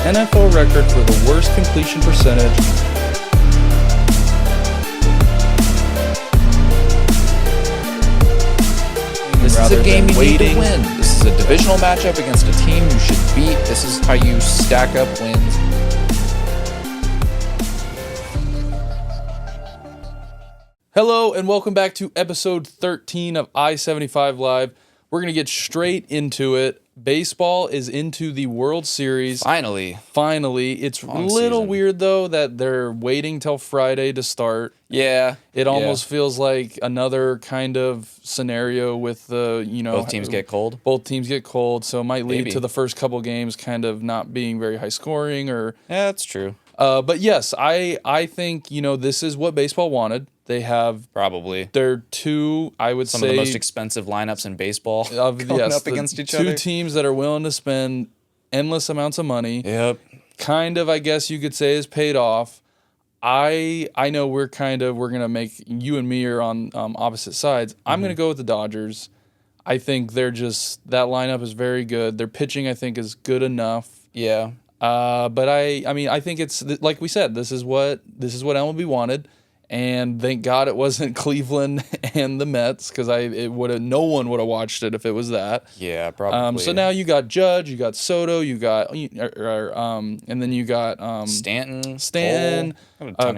NFL record for the worst completion percentage. This is a game you need to win. This is a divisional matchup against a team you should beat. This is how you stack up wins. Hello and welcome back to episode 13 of i75Live. We're going to get straight into it. Baseball is into the World Series. Finally. It's a little weird, though, that they're waiting till Friday to start. Yeah. It almost feels like another kind of scenario with the, both teams get cold. Both teams get cold, so it might lead to the first couple games kind of not being very high scoring. Yeah, that's true. But yes, I think, this is what baseball wanted. They have they're two, I would say, some of the most expensive lineups in baseball going up against each other. Two teams that are willing to spend endless amounts of money. Yep. Kind of, I guess you could say, is paid off. I know we're gonna make you and me are on opposite sides. I'm gonna go with the Dodgers. I think that lineup is very good. Their pitching, I think, is good enough. Yeah. But I think it's like we said. This is what MLB wanted. And thank God it wasn't Cleveland and the Mets, because no one would have watched it if it was that. Yeah, probably. So now you got Judge, you got Soto, and then you got Stanton,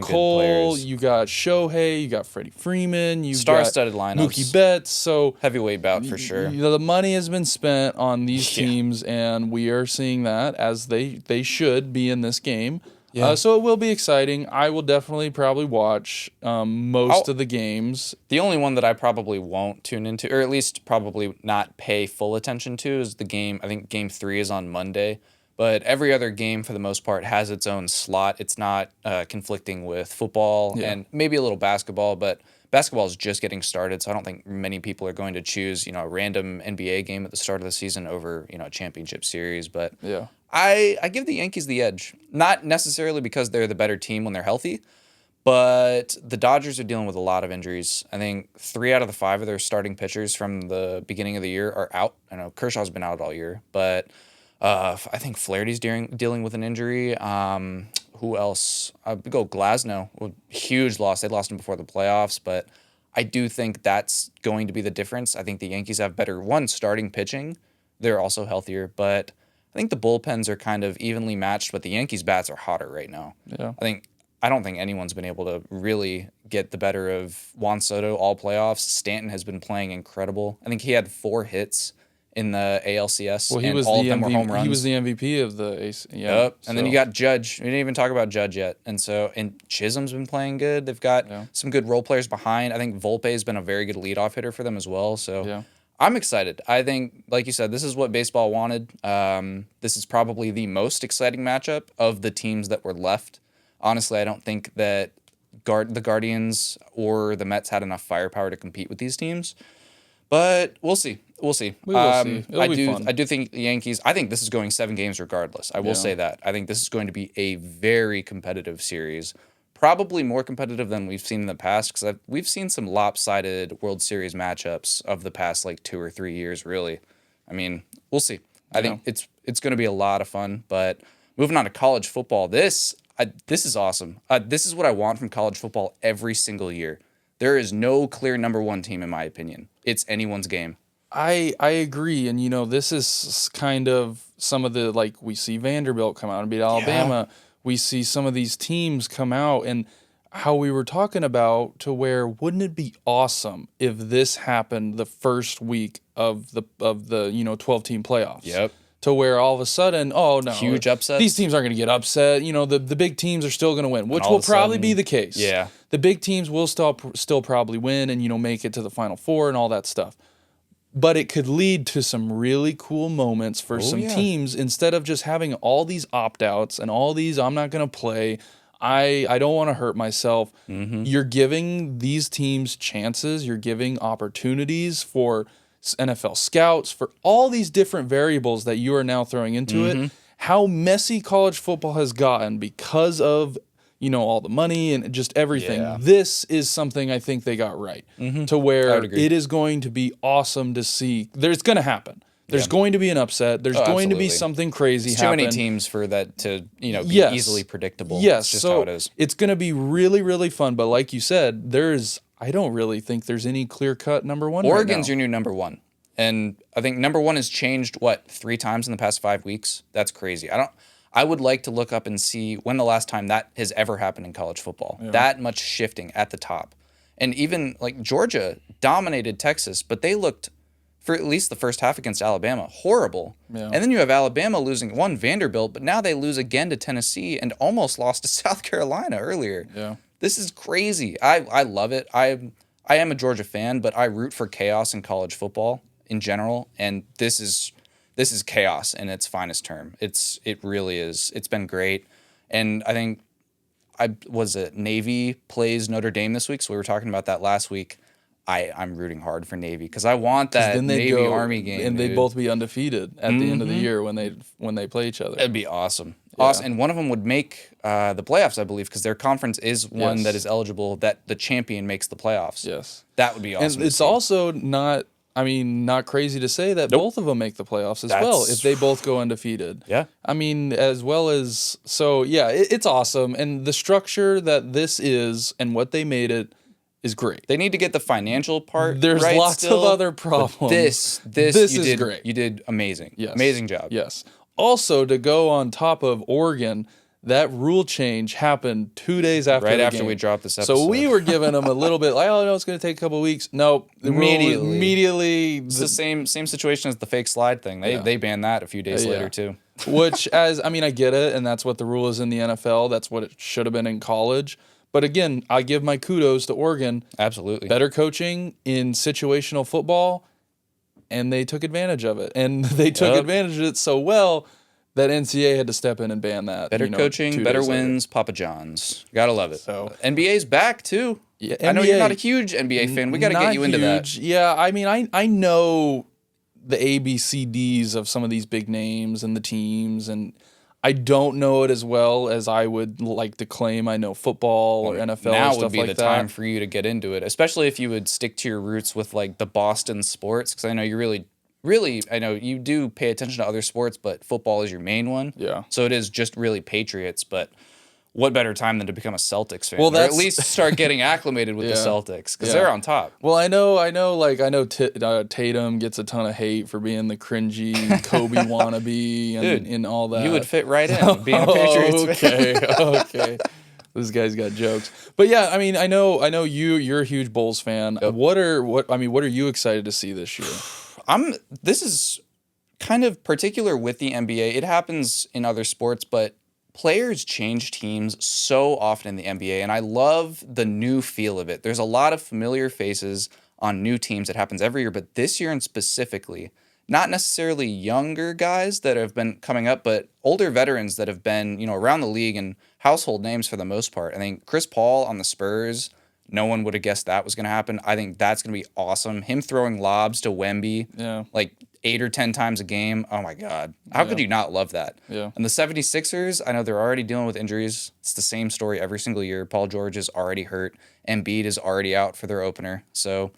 Cole, you got Shohei, you got Freddie Freeman, you star-studded got lineups. Mookie Betts. So heavyweight bout for sure. The money has been spent on these teams, and we are seeing that as they should be in this game. Yeah. So it will be exciting. I will definitely probably watch most of the games. The only one that I probably won't tune into, or at least probably not pay full attention to, is the game. I think Game 3 is on Monday. But every other game, for the most part, has its own slot. It's not conflicting with football and maybe a little basketball, but basketball is just getting started, so I don't think many people are going to choose, a random NBA game at the start of the season over, a championship series. But yeah. I give the Yankees the edge. Not necessarily because they're the better team when they're healthy, but the Dodgers are dealing with a lot of injuries. I think 3 out of the 5 of their starting pitchers from the beginning of the year are out. I know Kershaw's been out all year, but I think Flaherty's dealing with an injury. Who else? Go Glasnow. Huge loss. They lost him before the playoffs, but I do think that's going to be the difference. I think the Yankees have better, starting pitching. They're also healthier, but I think the bullpens are kind of evenly matched, but the Yankees' bats are hotter right now. Yeah. I don't think anyone's been able to really get the better of Juan Soto all playoffs. Stanton has been playing incredible. I think he had 4 hits in the ALCS, and all of them were home runs. He was the MVP of the ACE. Yeah. Yep. And then you got Judge. We didn't even talk about Judge yet. And Chisholm's been playing good. They've got some good role players behind. I think Volpe has been a very good leadoff hitter for them as well. So I'm excited. I think, like you said, this is what baseball wanted. This is probably the most exciting matchup of the teams that were left. Honestly, I don't think that the Guardians or the Mets had enough firepower to compete with these teams. But we'll see. We will see. It'll be fun. I do think the Yankees, I think this is going 7 games regardless. I will say that. I think this is going to be a very competitive series. Probably more competitive than we've seen in the past, because we've seen some lopsided World Series matchups of the past 2 or 3 years, really. I mean, we'll see. I think it's going to be a lot of fun. But moving on to college football, this is awesome. This is what I want from college football every single year. There is no clear number 1 team, in my opinion. It's anyone's game. I agree, and this is kind of some of the, we see Vanderbilt come out and beat Alabama. Yeah. We see some of these teams come out, and how we were talking about, to where wouldn't it be awesome if this happened the first week of the 12-team playoffs? Yep. To where all of a sudden, huge upsets. These teams aren't going to get upset. The big teams are still going to win, which will probably be the case. Yeah. The big teams will still probably win and make it to the Final Four and all that stuff. But it could lead to some really cool moments for teams, instead of just having all these opt-outs and all these, I'm not going to play, I don't want to hurt myself. Mm-hmm. You're giving these teams chances. You're giving opportunities for NFL scouts, for all these different variables that you are now throwing into it. How messy college football has gotten because of all the money and just everything. Yeah. This is something I think they got right, to where it is going to be awesome to see. It's going to happen. There's going to be an upset. There's going to be absolutely. something crazy It's too happen. many teams for that to, be easily predictable. Yes, It's just so how it is. it's going to be really, really fun. But like you said, I don't really think there's any clear-cut number one Oregon's right your new number one. And I think number one has changed, 3 times in the past 5 weeks? That's crazy. I would like to look up and see when the last time that has ever happened in college football. Yeah. That much shifting at the top. And even like Georgia dominated Texas, but they looked, for at least the first half against Alabama, horrible. Yeah. And then you have Alabama losing Vanderbilt, but now they lose again to Tennessee and almost lost to South Carolina earlier. Yeah. This is crazy. I love it. I am a Georgia fan, but I root for chaos in college football in general, and this is chaos in its finest term. It really is. It's been great. And I think Navy plays Notre Dame this week, so we were talking about that last week. I'm rooting hard for Navy because I want that Navy Army game, and they'd both be undefeated at the end of the year when they play each other. It'd be awesome. Yeah. Awesome, and one of them would make the playoffs, I believe, because their conference is one that is eligible. That the champion makes the playoffs. Yes, that would be awesome. And it's also not crazy to say that both of them make the playoffs as well if they both go undefeated. Yeah, it's awesome, and the structure that this is and what they made it is great. They need to get the financial part. There's right lots still, of other problems. This is great. You did amazing. Yes. Amazing job. Yes. Also, to go on top of Oregon, that rule change happened 2 days after right the after game. we dropped this episode. So we were giving them a little bit like, oh no, it's going to take a couple of weeks. No, immediately. It's the same situation as the fake slide thing. They banned that a few days later too. Which, I get it, and that's what the rule is in the NFL. That's what it should have been in college. But again, I give my kudos to Oregon. Absolutely. Better coaching in situational football, and they took advantage of it. And they took advantage of it so well that NCAA had to step in and ban that. Better coaching, better wins, Papa John's. Gotta love it. So NBA's back too. Yeah, I know you're not a huge NBA fan. We got to get you into that. Yeah, I know the ABCDs of some of these big names and the teams, and I don't know it as well as I would like to claim I know football or NFL or stuff like that. Now would be the time for you to get into it, especially if you would stick to your roots with like the Boston sports, because I know you really, I know you do pay attention to other sports, but football is your main one. Yeah. So it is just really Patriots, but what better time than to become a Celtics fan? Well, or at least start getting acclimated with the Celtics, because they're on top. Well, I know Tatum gets a ton of hate for being the cringy Kobe wannabe and all that. You would fit right in being a Patriots fan. Okay. This guy's got jokes. But yeah, I know you're a huge Bulls fan. Yep. What are you excited to see this year? This is kind of particular with the NBA. It happens in other sports, but players change teams so often in the NBA, and I love the new feel of it. There's a lot of familiar faces on new teams. It happens every year, but this year and specifically, not necessarily younger guys that have been coming up, but older veterans that have been, around the league and household names for the most part. I think Chris Paul on the Spurs, no one would have guessed that was going to happen. I think that's going to be awesome. Him throwing lobs to Wemby, like 8 or 10 times a game. Oh my God. How could you not love that? Yeah. And the 76ers, I know they're already dealing with injuries. It's the same story every single year. Paul George is already hurt. Embiid is already out for their opener. So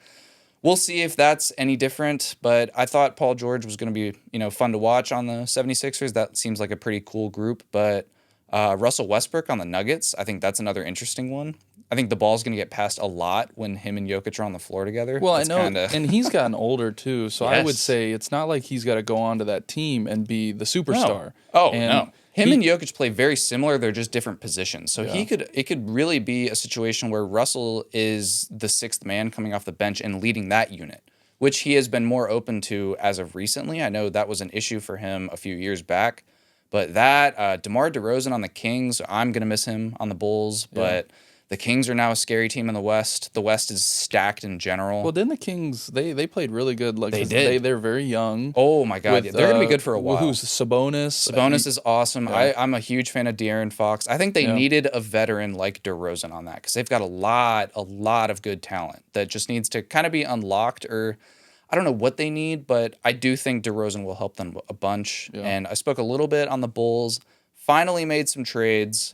we'll see if that's any different. But I thought Paul George was going to be, fun to watch on the 76ers. That seems like a pretty cool group. But Russell Westbrook on the Nuggets, I think that's another interesting one. I think the ball's going to get passed a lot when him and Jokic are on the floor together. Well, I know, and he's gotten older too, so I would say it's not like he's got to go onto that team and be the superstar. No. No. Him and Jokic play very similar. They're just different positions. So it could really be a situation where Russell is the sixth man coming off the bench and leading that unit, which he has been more open to as of recently. I know that was an issue for him a few years back, but that DeMar DeRozan on the Kings, I'm going to miss him on the Bulls, but the Kings are now a scary team in the West. The West is stacked in general. Well, then the Kings, they played really good. Like they did. They're very young. Oh, my God. They're going to be good for a while. Who's Sabonis? Sabonis is awesome. Yeah. I'm a huge fan of De'Aaron Fox. I think they needed a veteran like DeRozan on that because they've got a lot of good talent that just needs to kind of be unlocked, or I don't know what they need, but I do think DeRozan will help them a bunch. Yeah. And I spoke a little bit on the Bulls. Finally made some trades.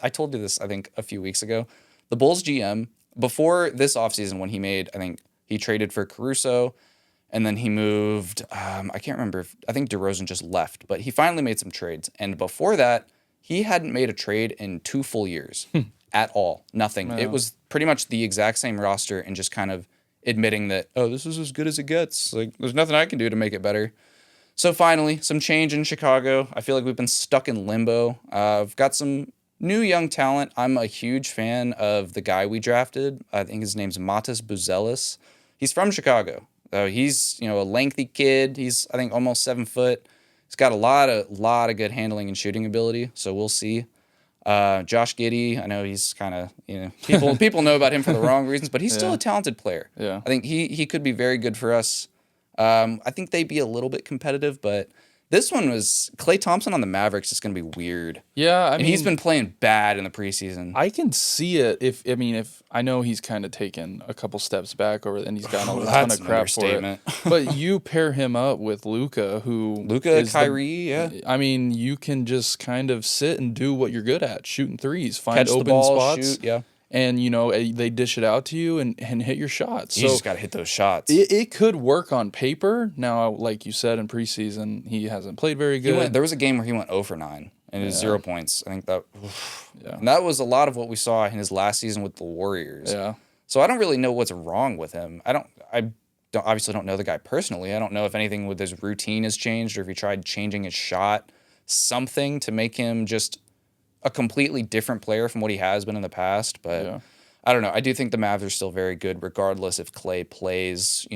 I told you this, I think, a few weeks ago. The Bulls GM, before this offseason when he traded for Caruso And then he moved, I can't remember, I think DeRozan just left, but he finally made some trades. And before that, he hadn't made a trade in 2 full years at all. Nothing. No. It was pretty much the exact same roster and just kind of admitting that, oh, this is as good as it gets. Like, there's nothing I can do to make it better. So finally, some change in Chicago. I feel like we've been stuck in limbo. I've got some new young talent. I'm a huge fan of the guy we drafted. I think his name's Matas Buzelis. He's from Chicago. He's a lengthy kid. He's I think almost 7 foot. He's got a lot of good handling and shooting ability. So we'll see. Josh Giddey, I know he's kind of people know about him for the wrong reasons, but he's still a talented player. Yeah, I think he could be very good for us. I think they'd be a little bit competitive, but this one was Klay Thompson on the Mavericks is going to be weird. Yeah, I mean, he's been playing bad in the preseason. I can see it if I know he's kind of taken a couple steps back and he's gotten a ton of crap for it. But you pair him up with Luka, Kyrie, yeah. I mean, you can just kind of sit and do what you're good at, shooting threes, find catch open the ball, spots, shoot, yeah. And they dish it out to you and hit your shots. You just got to hit those shots. It could work on paper. Now, like you said in preseason, he hasn't played very good. There was a game where he went 0 for 9 and it was 0 points. I think that, and that was a lot of what we saw in his last season with the Warriors. Yeah. So I don't really know what's wrong with him. I obviously don't know the guy personally. I don't know if anything with his routine has changed or if he tried changing his shot, something to make him just a completely different player from what he has been in the past. But I don't know. I do think the Mavs are still very good, regardless if Klay plays,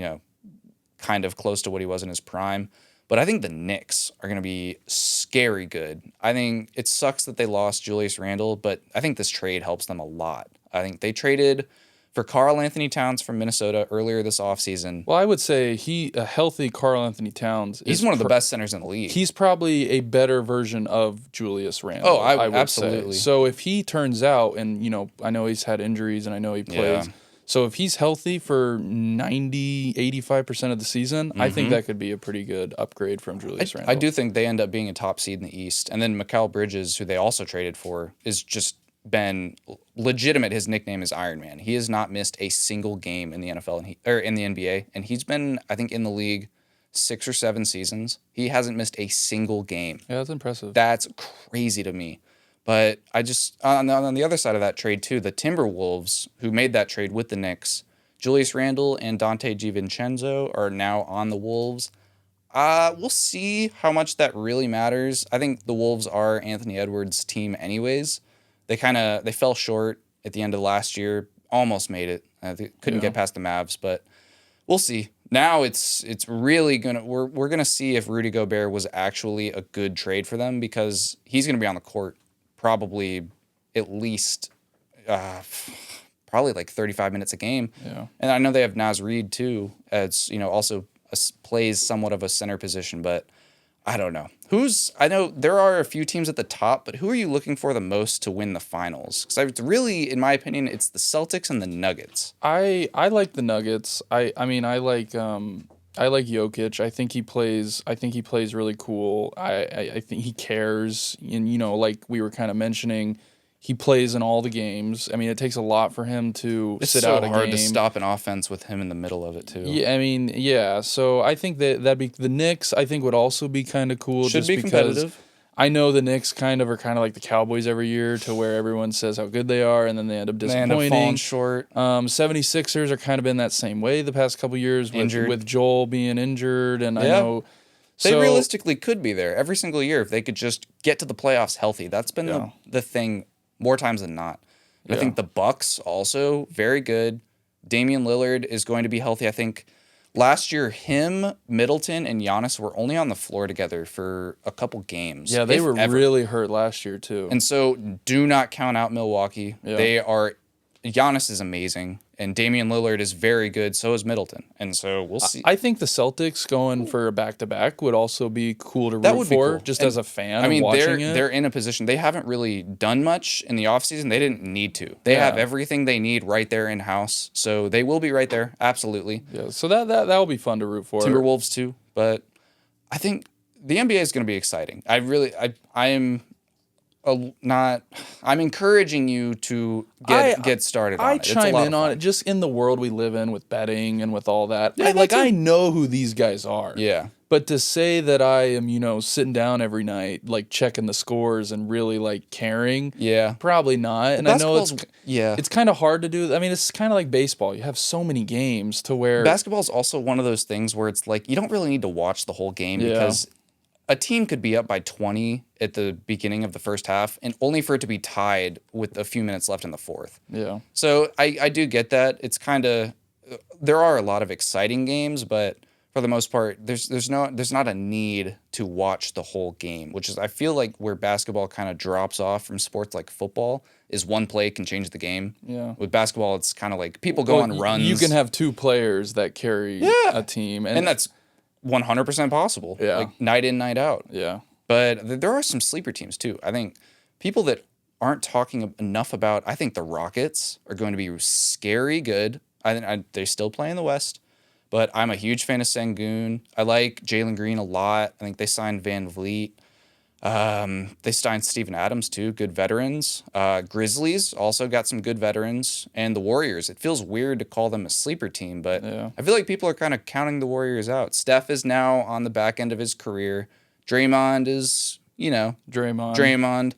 kind of close to what he was in his prime. But I think the Knicks are going to be scary good. I think it sucks that they lost Julius Randle, but I think this trade helps them a lot. I think they traded for Karl Anthony Towns from Minnesota earlier this offseason. Well, I would say a healthy Karl Anthony Towns. He's one of the best centers in the league. He's probably a better version of Julius Randle. Oh, I would say. absolutely. So if he turns out, and I know he's had injuries, and I know he plays. Yeah. So if he's healthy for 90, 85% of the season, I think that could be a pretty good upgrade from Julius Randle. I do think they end up being a top seed in the East. And then Mikal Bridges, who they also traded for, is just been legitimate. His nickname is Iron Man. He has not missed a single game in the NFL or in the NBA, and he's been, I think, in the league 6 or 7 seasons. He hasn't missed a single game. Yeah, that's impressive. That's crazy to me. But I just on the other side of that trade too, the Timberwolves, who made that trade with the Knicks, Julius Randle and Dante DiVincenzo are now on the Wolves. We'll see how much that really matters. I think the Wolves are Anthony Edwards' team anyways. They fell short at the end of last year, almost made it. They couldn't get past the Mavs, but we'll see. Now it's really we're gonna see if Rudy Gobert was actually a good trade for them, because he's gonna be on the court probably at least probably like 35 minutes a game. Yeah. And I know they have Naz Reid too, as also plays somewhat of a center position, but I don't know. I know there are a few teams at the top, but who are you looking for the most to win the finals? Because it's really, in my opinion, it's the Celtics and the Nuggets. I like the Nuggets. I like Jokic. I think he plays really cool. I think he cares, and like we were kind of mentioning, he plays in all the games. I mean, it takes a lot for him to sit out a game. It's so hard to stop an offense with him in the middle of it too. Yeah, I mean, yeah. So I think that'd be the Knicks. I think would also be kind of cool. Should just be competitive. I know the Knicks kind of like the Cowboys every year, to where everyone says how good they are, and then they end up disappointing. They end up falling short. 76ers are kind of been that same way the past couple years with Joel being injured, and I know they realistically could be there every single year if they could just get to the playoffs healthy. That's been the thing more times than not. I think the Bucks also very good. Damian Lillard is going to be healthy. I think last year, him, Middleton, and Giannis were only on the floor together for a couple games. Yeah, they were really hurt last year, too. And so do not count out Milwaukee. Yeah. Giannis is amazing, and Damian Lillard is very good. So is Middleton. And so we'll see. I think the Celtics going for a back-to-back would also be cool to root for, just as a fan. I mean, watching they're in a position. They haven't really done much in the offseason. They didn't need to. They have everything they need right there in-house. So they will be right there. Absolutely. Yeah, so that will be fun to root for. Timberwolves too. But I think the NBA is going to be exciting. I am not. I'm encouraging you to get started on I it. It's a chime lot in of on fun. it just in the world we live in with betting and with all that. Yeah, me too. I know who these guys are. Yeah. But to say that I am, sitting down every night, like checking the scores and really like caring, Yeah. probably not. And I know yeah. it's kind of hard to do. I mean, it's kind of like baseball. You have so many games to where Basketball is also one of those things where it's like you don't really need to watch the whole game Yeah. because a team could be up by 20 at the beginning of the first half and only for it to be tied with a few minutes left in the fourth. Yeah. So I do get that. It's kind of there are a lot of exciting games, but for the most part, there's not a need to watch the whole game, which is I feel like where basketball kind of drops off from sports like football is one play can change the game. Yeah. With basketball, it's kind of like people go on runs. You can have two players that carry a team, and that's 100% possible. Yeah. Like night in, night out. Yeah. But there are some sleeper teams too. I think people that aren't talking enough about, I think the Rockets are going to be scary good. They still play in the West, but I'm a huge fan of Sengun. I like Jalen Green a lot. I think they signed Van Vliet. They signed Steven Adams too, good veterans. Grizzlies also got some good veterans, and the Warriors. It feels weird to call them a sleeper team, but I feel like people are kind of counting the Warriors out. Steph is now on the back end of his career. Draymond is, Draymond.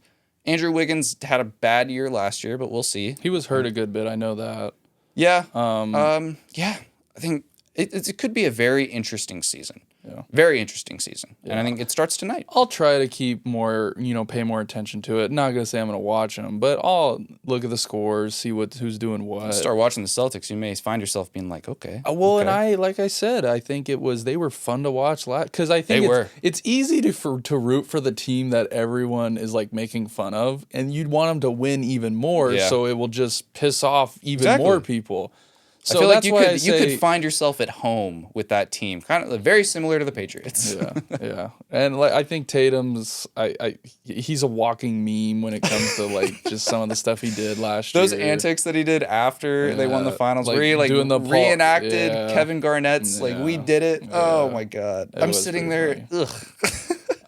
Andrew Wiggins had a bad year last year, but we'll see. He was hurt a good bit. I know that. Yeah. Yeah. I think it could be a very interesting season. Yeah. Very interesting season. Yeah. And I think it starts tonight. I'll try to keep more, pay more attention to it. Not going to say I'm going to watch them, but I'll look at the scores, see who's doing what. Start watching the Celtics, you may find yourself being like, okay. And like I said, I think they were fun to watch because I think it's easy to root for the team that everyone is like making fun of, and you'd want them to win even more, so it will just piss off even more people. So I feel like you could find yourself at home with that team, kind of very similar to the Patriots. Yeah. And I think Tatum's he's a walking meme when it comes to like just some of the stuff he did last year. Those antics that he did after they won the finals, where he like doing the reenacted Kevin Garnett's like we did it. Yeah. Oh my god, I'm sitting there. Ugh.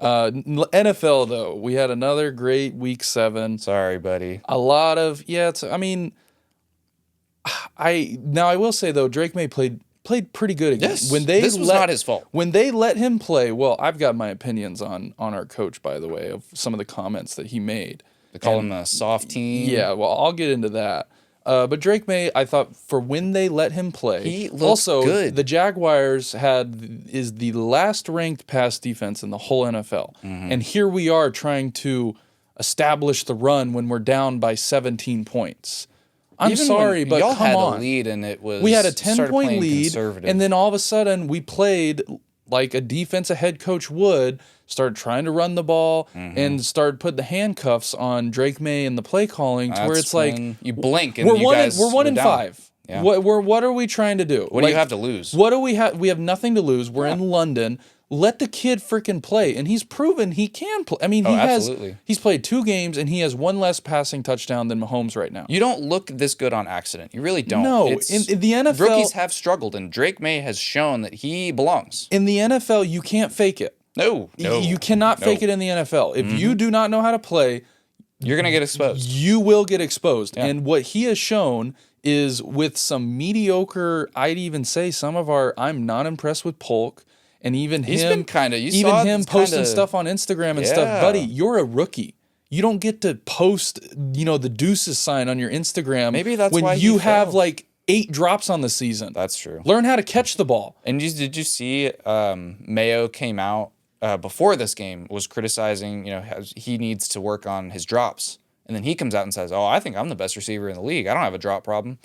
NFL though, we had another great week 7. Sorry, buddy. A lot of I will say though, Drake May played pretty good again. Yes, this was not his fault. When they let him play, well, I've got my opinions on our coach, by the way, of some of the comments that he made. They call him a soft team. Yeah, well, I'll get into that. But Drake May, I thought for when they let him play, he looked good. The Jaguars is the last ranked pass defense in the whole NFL, and here we are trying to establish the run when we're down by 17 points. I'm sorry, but y'all come had on. A lead and it was we had a 10-point lead, conservative. and then all of a sudden we played like a defensive head coach would, started trying to run the ball and started putting the handcuffs on Drake May and the play calling to where it's like you blink and we're you guys we're 1 in down. 5. Yeah. What are we trying to do? What do you have to lose? What do we have? We have nothing to lose. We're in London. Let the kid freaking play, and he's proven he can play. I mean, he's played 2 games, and he has 1 less passing touchdown than Mahomes right now. You don't look this good on accident. You really don't. No, in the NFL, rookies have struggled, and Drake May has shown that he belongs. In the NFL, you can't fake it. No. You cannot fake it in the NFL. If you do not know how to play, you're going to get exposed. You will get exposed. Yeah. And what he has shown is with some mediocre, I'd even say I'm not impressed with Polk. And even he's him, been kind of, posting stuff on Instagram and stuff. Buddy, you're a rookie. You don't get to post, the deuces sign on your Instagram. Maybe that's when why you have like 8 drops on the season. That's true. Learn how to catch the ball. And did you see Mayo came out before this game was criticizing, how he needs to work on his drops, and then he comes out and says, "Oh, I think I'm the best receiver in the league. I don't have a drop problem."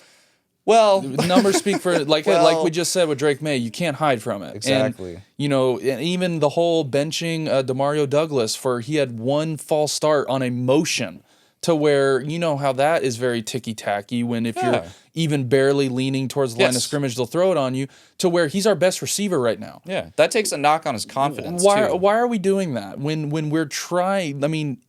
Well, numbers speak for like we just said with Drake May. You can't hide from it. Exactly. And, even the whole benching Demario Douglas he had 1 false start on a motion to where how that is very ticky-tacky when if you're even barely leaning towards the line of scrimmage, they'll throw it on you to where he's our best receiver right now. Yeah, that takes a knock on his confidence Why are we doing that when we're trying? I mean,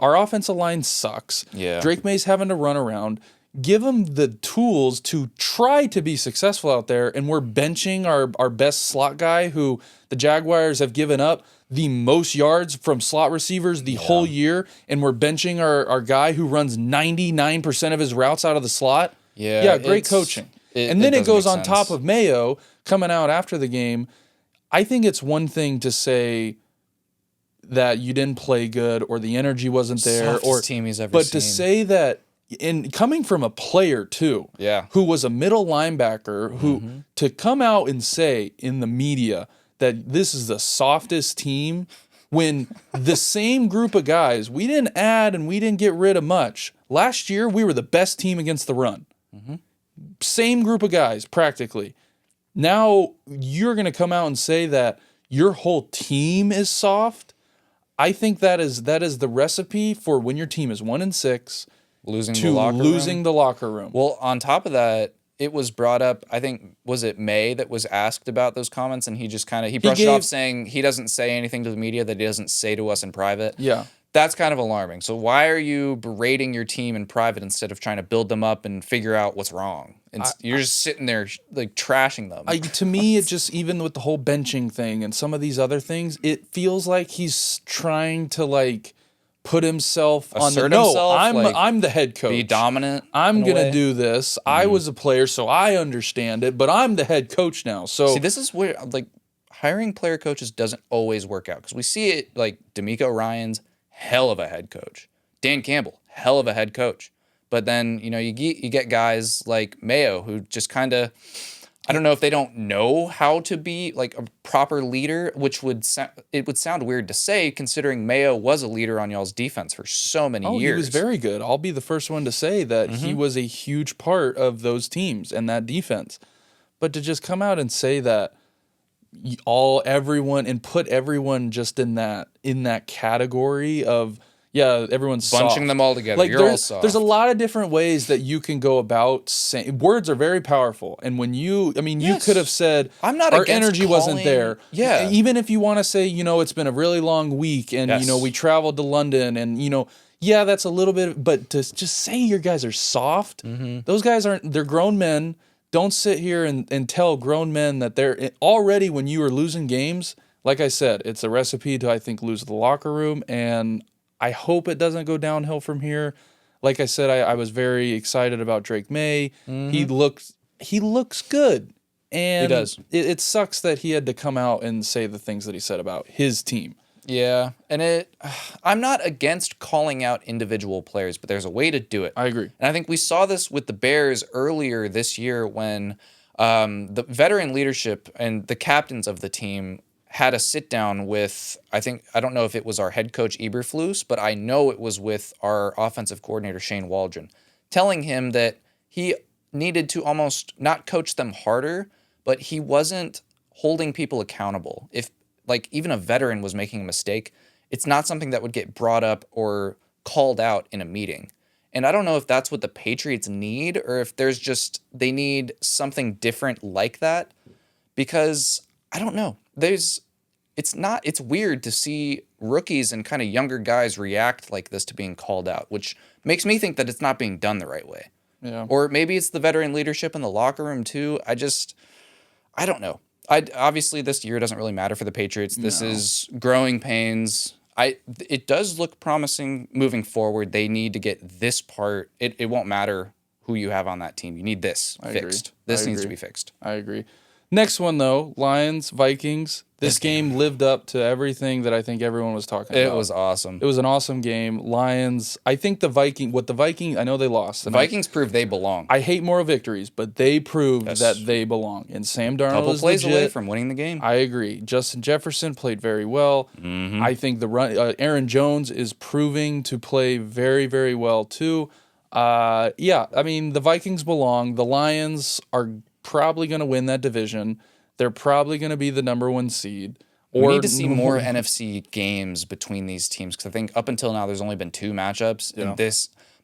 our offensive line sucks. Yeah. Drake May's having to run around. give them the tools to try to be successful out there. And we're benching our best slot guy, who the Jaguars have given up the most yards from slot receivers the whole year. And we're benching our guy who runs 99% of his routes out of the slot. Yeah, great coaching. And then it goes on top of Mayo coming out after the game. I think it's one thing to say that you didn't play good or the energy wasn't there, Softest team he's ever but seen. to say that, in coming from a player too, who was a middle linebacker, who to come out and say in the media that this is the softest team, when the same group of guys, we didn't add and we didn't get rid of much. Last year we were the best team against the run. Same group of guys practically. Now you're going to come out and say that your whole team is soft. I think that is the recipe for when your team is 1-6. Losing the locker room. Well, on top of that, it was brought up, I think, was it May that was asked about those comments, and he just kind of, he brushed it off saying he doesn't say anything to the media that he doesn't say to us in private. Yeah. That's kind of alarming. So why are you berating your team in private instead of trying to build them up and figure out what's wrong? And you're just sitting there like trashing them. To me, it just, even with the whole benching thing and some of these other things, it feels like he's trying to like put himself on the I'm the head coach. Be dominant. I'm gonna do this. I was a player, so I understand it, but I'm the head coach now. So see, this is where like hiring player coaches doesn't always work out, because we see it like D'Amico Ryans, hell of a head coach. Dan Campbell, hell of a head coach. But then, you know, you get guys like Mayo who just kind of, I don't know if they don't know how to be like a proper leader, which would sound weird to say considering Mayo was a leader on y'all's defense for so many years. He was very good. I'll be the first one to say that he was a huge part of those teams and that defense. But to just come out and say that everyone and put everyone just in that category of, yeah, everyone's bunching them all together. Like, you're all soft. There's a lot of different ways that you can go about saying. Words are very powerful, and when you could have said, "I'm not our against energy wasn't there." Yeah, even if you want to say, it's been a really long week, and we traveled to London, and that's a little bit. But to just say your guys are soft, those guys aren't. They're grown men. Don't sit here and tell grown men that they're already, when you are losing games. Like I said, it's a recipe to, I think, lose the locker room, and I hope it doesn't go downhill from here. Like I said, I was very excited about Drake May. He looks good. And he does. It sucks that he had to come out and say the things that he said about his team. Yeah, and I'm not against calling out individual players, but there's a way to do it. I agree. And I think we saw this with the Bears earlier this year when the veteran leadership and the captains of the team had a sit down with, I don't know if it was our head coach Eberflus, but I know it was with our offensive coordinator Shane Waldron, telling him that he needed to almost not coach them harder, but he wasn't holding people accountable. If like even a veteran was making a mistake, it's not something that would get brought up or called out in a meeting. And I don't know if that's what the Patriots need, or if they need something different like that, because I don't know. It's weird to see rookies and kind of younger guys react like this to being called out, which makes me think that it's not being done the right way. Yeah. Or maybe it's the veteran leadership in the locker room too. I don't know. Obviously this year doesn't really matter for the Patriots. This is growing pains. It does look promising moving forward. They need to get this part. It won't matter who you have on that team. You need this fixed. This needs to be fixed. I agree. Next one, though, Lions, Vikings. This game lived up to everything that I think everyone was talking about. It was awesome. It was an awesome game. Lions, I think I know they lost. The Vikings proved they belong. I hate moral victories, but they proved that they belong. And Sam Darnold couple is plays legit. Away from winning the game. I agree. Justin Jefferson played very well. I think the run. Aaron Jones is proving to play very, very well, too. I mean, the Vikings belong. The Lions are probably going to win that division. They're probably going to be the number 1 seed. We need to see more NFC games between these teams, because I think up until now there's only been 2 matchups. And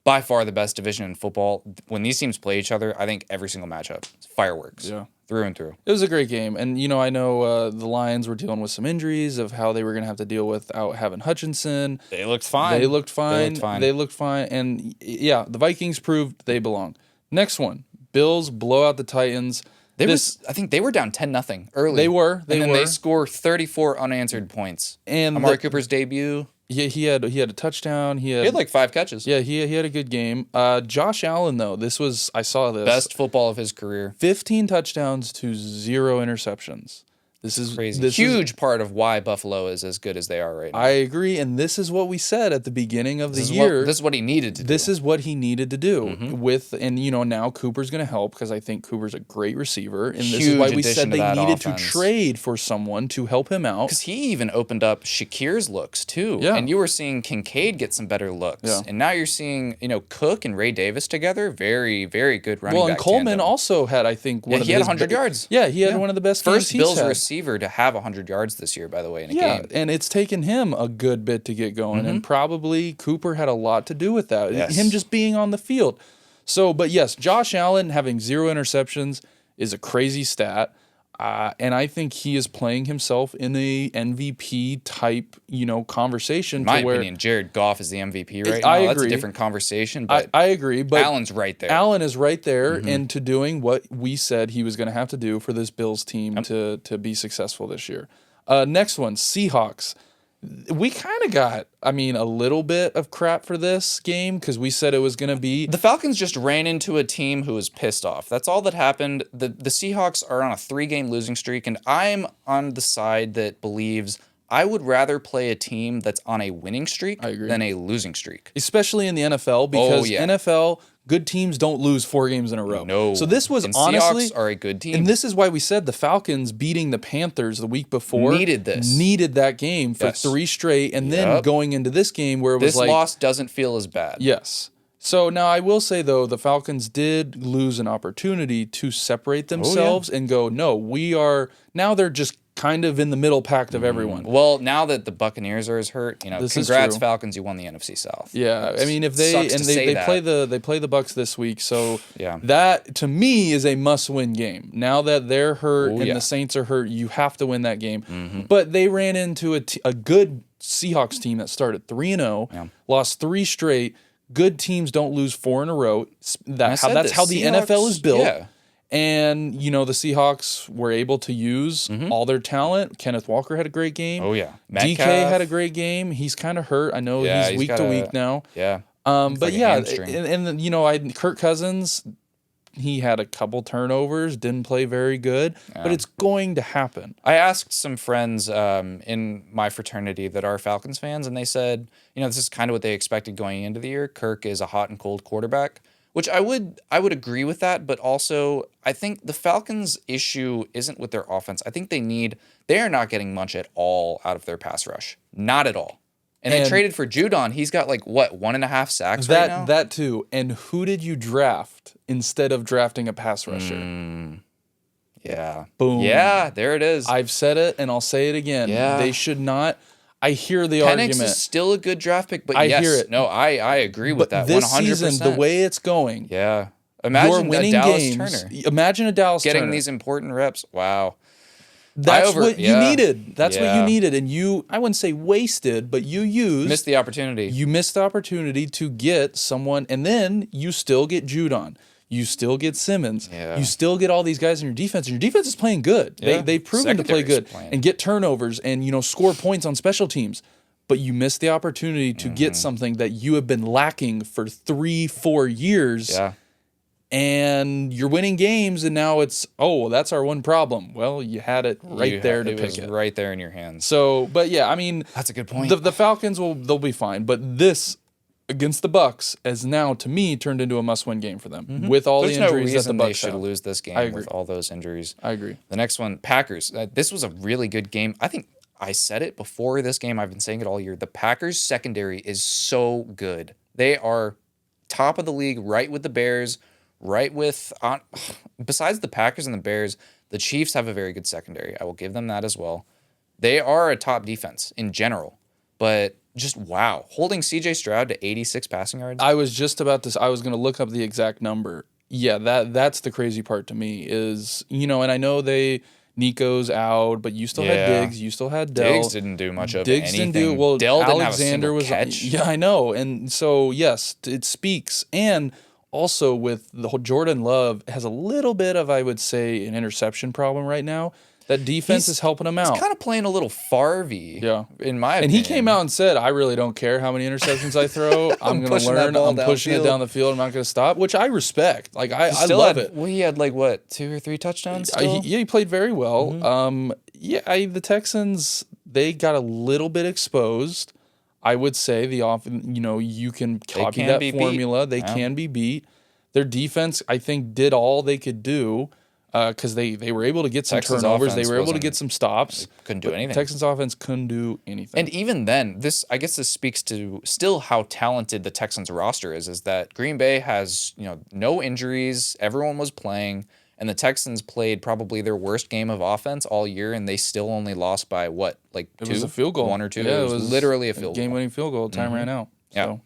by far the best division in football. When these teams play each other, I think every single matchup is fireworks. Yeah. Through and through. It was a great game. And, I know the Lions were dealing with some injuries of how they were going to have to deal without having Hutchinson. They looked fine. They looked fine. And, yeah, the Vikings proved they belong. Next one, Bills blow out the Titans. I think they were down 10-0 early. They were. They score 34 unanswered points. And Amari Cooper's debut. Yeah, he had a touchdown. He had like 5 catches. Yeah, he had a good game. Josh Allen, though, I saw this. Best football of his career. 15 touchdowns to 0 interceptions. This is crazy. Huge part of why Buffalo is as good as they are right now. I agree, and this is what we said at the beginning of the year. This is what he needed to do. This is what he needed to do now Cooper's going to help because I think Cooper's a great receiver, and this is why we said they needed to trade for someone to help him out. Because he even opened up Shakir's looks too, and you were seeing Kincaid get some better looks, and now you're seeing Cook and Ray Davis together, very very good running back. Well, and Coleman tandem. Also had he had 100 yards. Yeah, he had one of the best first games Bills receiver to have 100 yards this year, by the way, in a game. And it's taken him a good bit to get going, and probably Cooper had a lot to do with that. Yes. Him just being on the field. So, but yes, Josh Allen having 0 interceptions is a crazy stat, and I think he is playing himself in a MVP type, conversation. In my opinion, Jared Goff is the MVP right now. I agree. That's a different conversation, but I agree. But Allen's right there. Allen is right there into doing what we said he was going to have to do for this Bills team to be successful this year. Next one, Seahawks. We kind of got, a little bit of crap for this game because we said it was going to be... The Falcons just ran into a team who was pissed off. That's all that happened. The Seahawks are on a 3-game losing streak, and I'm on the side that believes I would rather play a team that's on a winning streak than a losing streak. Especially in the NFL because NFL... Good teams don't lose 4 games in a row. No. So this was honestly... Seahawks are a good team. And this is why we said the Falcons beating the Panthers the week before... Needed that game for 3 straight. And then going into this game where it was this loss doesn't feel as bad. Yes. So now I will say, though, the Falcons did lose an opportunity to separate themselves and go, no, we are... Now they're just kind of in the middle pack of everyone. Well, now that the Buccaneers are as hurt, congrats Falcons, you won the NFC South. Yeah, if they play the Bucs this week, so that to me is a must-win game. Now that they're hurt and the Saints are hurt, you have to win that game. But they ran into a good Seahawks team that started 3-0, lost 3 straight. Good teams don't lose 4 in a row. That's how the NFL is built. Yeah. And, the Seahawks were able to use all their talent. Kenneth Walker had a great game. Oh, yeah. DK had a great game. He's kind of hurt. I know he's week to week now. Yeah. But and Kirk Cousins, he had a couple turnovers, didn't play very good, but it's going to happen. I asked some friends in my fraternity that are Falcons fans, and they said, this is kind of what they expected going into the year. Kirk is a hot and cold quarterback. Which I would agree with that, but also I think the Falcons' issue isn't with their offense. I think they are not getting much at all out of their pass rush. Not at all. And they traded for Judon. He's got 1.5 sacks right now? That too. And who did you draft instead of drafting a pass rusher? Yeah. Boom. Yeah, there it is. I've said it and I'll say it again. Yeah. They should not... I hear the Penix argument. Is still a good draft pick, but I hear it. No, I agree with that 100%. This season, the way it's going, imagine winning Dallas games. Turner. Imagine a Dallas getting Turner. These important reps. Wow. That's what you needed. That's what you needed. And I wouldn't say wasted, but you missed the opportunity. You missed the opportunity to get someone, and then you still get Judon. You still get Simmons. Yeah. You still get all these guys in your defense. And your defense is playing good. Yeah. They've proven to play good and get turnovers and score points on special teams. But you missed the opportunity to get something that you have been lacking for 3-4 years. Yeah. And you're winning games, and now it's, that's our one problem. Well, you had it there to pick it. Right there in your hands. So, but yeah, that's a good point. The Falcons they'll be fine. But this against the Bucs has now, to me, turned into a must-win game for them with all the injuries that the Bucs they should lose this game with all those injuries. I agree. The next one, Packers. This was a really good game. I think I said it before this game. I've been saying it all year. The Packers secondary is so good. They are top of the league, right with the Bears, besides the Packers and the Bears, the Chiefs have a very good secondary. I will give them that as well. They are a top defense in general, but just wow. Holding CJ Stroud to 86 passing yards. I was just about to. I was going to look up the exact number. Yeah, that's the crazy part to me is, and I know Nico's out, but you still had Diggs, you still had Dell. Diggs didn't do much of Diggs anything. didn't do well. Dell didn't Alexander have a was catch. Yeah, I know, and so yes, it speaks. And also with the whole Jordan Love has a little bit of, I would say, an interception problem right now. That defense is helping him out. He's kind of playing a little Favre, in my opinion. And he came out and said, I really don't care how many interceptions I throw. I'm going to learn. I'm pushing it down the field. I'm not going to stop, which I respect. Like, I love it. Well, he had, 2 or 3 touchdowns still? He played very well. The Texans, they got a little bit exposed. I would say you can copy that formula. They can be beat. Their defense, I think, did all they could do. Because they were able to get some turnovers. They were able to get some stops. Couldn't do anything. Texans offense couldn't do anything. And even then, I guess this speaks to still how talented the Texans roster is that Green Bay has, no injuries. Everyone was playing. And the Texans played probably their worst game of offense all year, and they still only lost by what, It was a field goal. 1 or 2? Yeah, it was literally a field goal. Game-winning field goal. Time ran out. Yeah.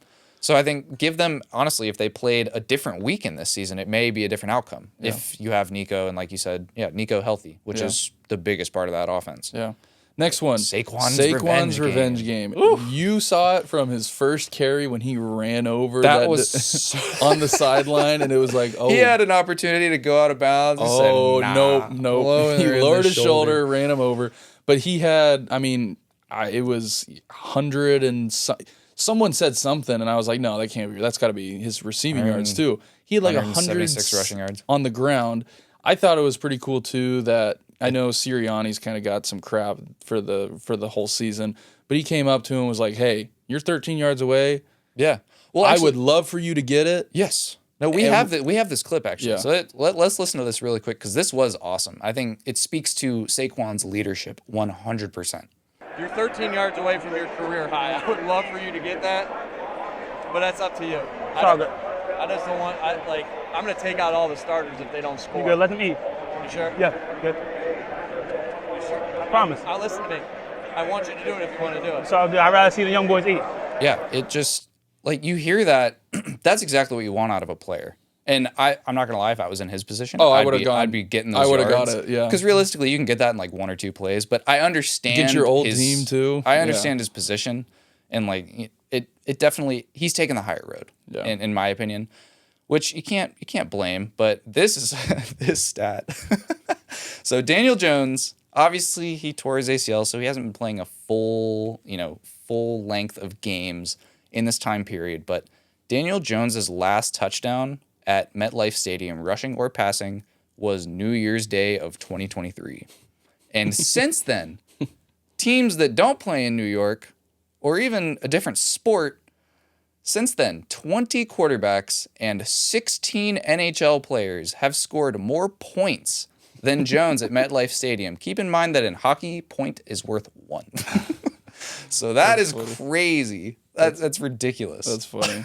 So I think give them, honestly, if they played a different week in this season, it may be a different outcome. Yeah. If you have Nico and, like you said, Nico healthy, which is the biggest part of that offense. Yeah. Next one. Saquon's revenge game. You saw it from his first carry when he ran over that was on the sideline, and it was like, he had an opportunity to go out of bounds. He said, nah. Nope. He lowered his shoulder, ran him over. But he had, it was 100 and someone said something, and I was like, no, that can't be. That's got to be his receiving yards too. He had 176 rushing yards on the ground. I thought it was pretty cool too that I know Sirianni's kind of got some crap for the whole season, but he came up to him and was like, "Hey, you're 13 yards away. Yeah, well, I would love for you to get it." Yes. No, we have this clip actually. Yeah. So let's listen to this really quick because this was awesome. I think it speaks to Saquon's leadership 100%. You're 13 yards away from your career high. I would love for you to get that, but that's up to you. I just don't want. I'm going to take out all the starters if they don't score. You good? Let them eat. You sure? Yeah, good. You sure? I promise. I'll listen to me. I want you to do it if you want to do it. So I'd rather see the young boys eat. Yeah, it just you hear that. That's exactly what you want out of a player. And I'm not gonna lie, if I was in his position, I would have gone. I'd be getting those. I would have yards. got it, yeah. Because realistically, you can get that in 1 or 2 plays. But I understand get your old team too. I understand his position, and it definitely he's taking the higher road, in my opinion, which you can't blame. But this is this stat. So Daniel Jones, obviously he tore his ACL, so he hasn't been playing a full length of games in this time period. But Daniel Jones's last touchdown at MetLife Stadium, rushing or passing, was New Year's Day of 2023. And since then, teams that don't play in New York or even a different sport, since then, 20 quarterbacks and 16 NHL players have scored more points than Jones at MetLife Stadium. Keep in mind that in hockey, point is worth 1. So that's crazy. That's ridiculous. That's funny.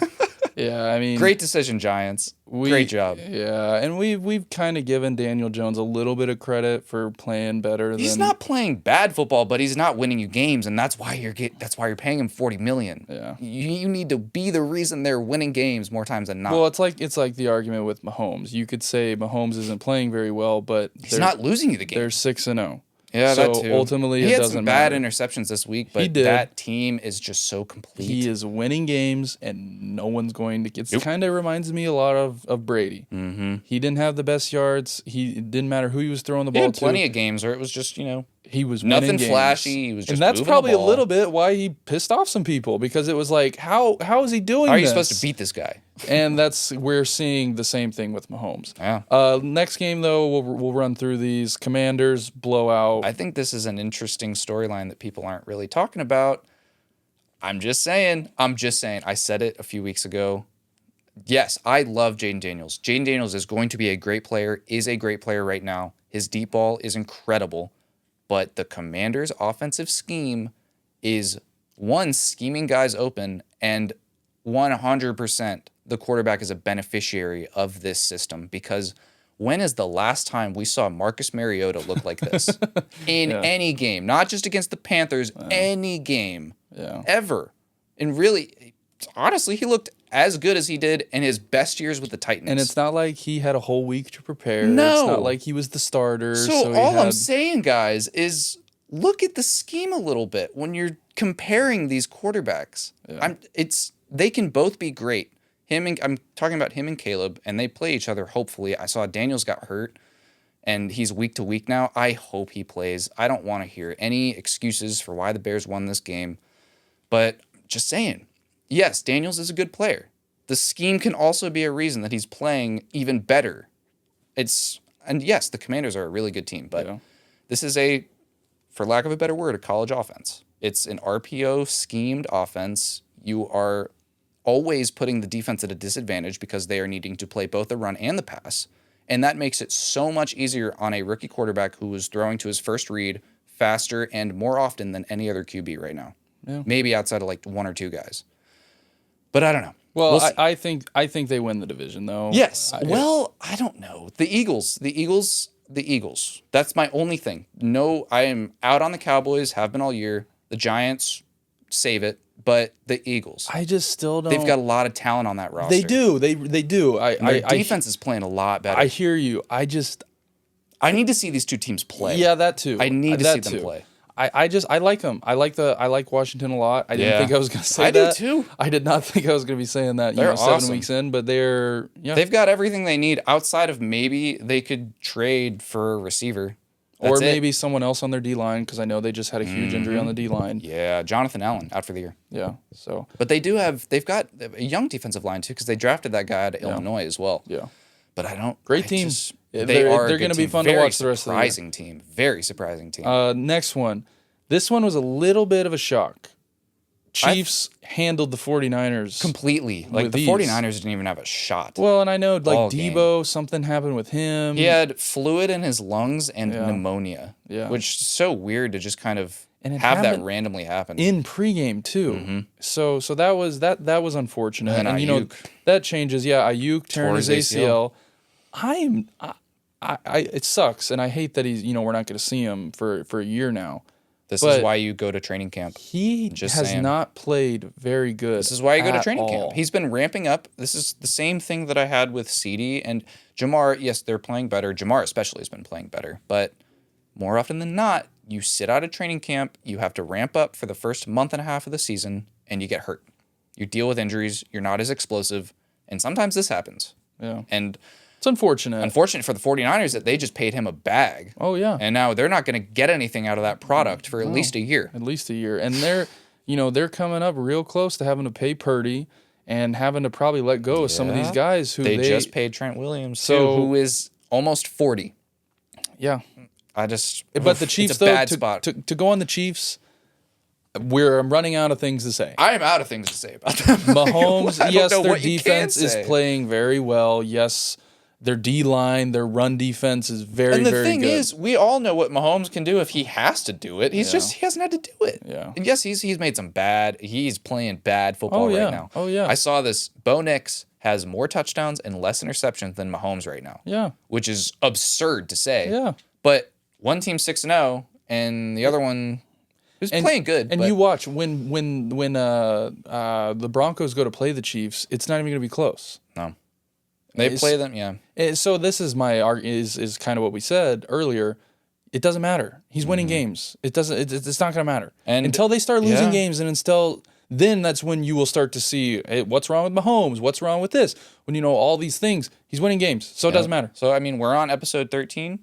Yeah, great decision, Giants. Great job. Yeah, and we've kind of given Daniel Jones a little bit of credit for playing better. He's not playing bad football, but he's not winning you games, and that's why you're paying him $40 million. Yeah, you need to be the reason they're winning games more times than not. Well, it's like the argument with Mahomes. You could say Mahomes isn't playing very well, but he's not losing you the game. They're 6-0. Yeah, so that too. Ultimately, he it had doesn't some bad matter. interceptions this week, but that team is just so complete. He is winning games, and no one's going to get. It kind of reminds me a lot of Brady. Mm-hmm. He didn't have the best yards. It didn't matter who he was throwing the ball to. He had plenty of games where it was just he was nothing games. flashy. He was just and that's moving probably the ball. a little bit why he pissed off some people because it was like how is he doing? How are you this? supposed to beat this guy? And we're seeing the same thing with Mahomes. Yeah. Next game though, we'll run through these. Commanders blowout. I think this is an interesting storyline that people aren't really talking about. I'm just saying. I said it a few weeks ago. Yes, I love Jaden Daniels. Jaden Daniels is going to be a great player, is a great player right now. His deep ball is incredible. But the Commanders' offensive scheme is, one, scheming guys open, and 100% the quarterback is a beneficiary of this system because when is the last time we saw Marcus Mariota look like this? In any game, not just against the Panthers, any game, ever. And really, honestly, he looked as good as he did in his best years with the Titans. And it's not like he had a whole week to prepare. No. It's not like he was the starter. So all I'm saying, guys, is look at the scheme a little bit when you're comparing these quarterbacks. Yeah. They can both be great. I'm talking about him and Caleb, and they play each other, hopefully. I saw Daniels got hurt, and he's week to week now. I hope he plays. I don't want to hear any excuses for why the Bears won this game. But just saying, yes, Daniels is a good player. The scheme can also be a reason that he's playing even better. And yes, the Commanders are a really good team, but this is for lack of a better word, a college offense. It's an RPO schemed offense. You are always putting the defense at a disadvantage because they are needing to play both the run and the pass. And that makes it so much easier on a rookie quarterback who is throwing to his first read faster and more often than any other QB right now. Yeah. Maybe outside of like one or two guys. But I don't know. Well, I think they win the division though. Yes. I don't know. The Eagles. That's my only thing. No, I am out on the Cowboys, have been all year. The Giants, save it. But the Eagles. I just still don't. They've got a lot of talent on that roster. They do. They do. Their defense is playing a lot better. I hear you. I need to see these two teams play. Yeah, that too. I need to see them play. I like them. I like Washington a lot. I didn't think I was going to say that. I do too. I did not think I was going to be saying that. They're 7 awesome. weeks in, but they've got everything they need outside of maybe they could trade for a receiver. Or maybe someone else on their D-line, because I know they just had a huge injury on the D-line. Yeah, Jonathan Allen out for the year. Yeah, so. But they've got a young defensive line, too, because they drafted that guy out of Illinois as well. Yeah. But I don't... Great team. They're going to be fun to watch the rest of the year. Very surprising team. Next one. This one was a little bit of a shock. Chiefs handled the 49ers completely. Like, the 49ers didn't even have a shot. Well, and I know, like, Debo, something happened with him. He had fluid in his lungs and pneumonia. Yeah. Which is so weird to just kind of have that randomly happen. In pregame, too. Mm-hmm. So that was unfortunate. And Ayuk. That changes. Yeah, Ayuk tearing his ACL. It sucks, and I hate that he's, we're not going to see him for a year now. This is why you go to training camp. He has not played very good. This is why you go to training camp. He's been ramping up. This is the same thing that I had with CD and Jamar. Yes, they're playing better. Jamar especially has been playing better. But more often than not, you sit out of training camp, you have to ramp up for the first month and a half of the season, and you get hurt. You deal with injuries. You're not as explosive. And sometimes this happens. Yeah. And it's unfortunate. Unfortunate for the 49ers that they just paid him a bag. Oh, yeah. And now they're not going to get anything out of that product for at least a year. At least a year. And they're coming up real close to having to pay Purdy and having to probably let go of some of these guys who they just paid Trent Williams, who is almost 40. Yeah. But the Chiefs, to go on the Chiefs, I'm running out of things to say. I am out of things to say about them. Mahomes, yes, their defense is playing very well. Yes, their D-line, their run defense is very, very good. And the thing is, we all know what Mahomes can do if he has to do it. He hasn't had to do it. Yeah. And yes, he's made he's playing bad football right now. Oh, yeah. I saw this. Bo Nix has more touchdowns and less interceptions than Mahomes right now. Yeah. Which is absurd to say. Yeah. But one team's 6-0, and the other one is playing good. And you watch when the Broncos go to play the Chiefs, it's not even going to be close. No. They play them, yeah. So this is is kind of what we said earlier. It doesn't matter. He's winning games. It's not going to matter until they start losing games, and then that's when you will start to see, hey, what's wrong with Mahomes? What's wrong with this? When all these things, he's winning games, so it doesn't matter. So I mean, we're on episode 13,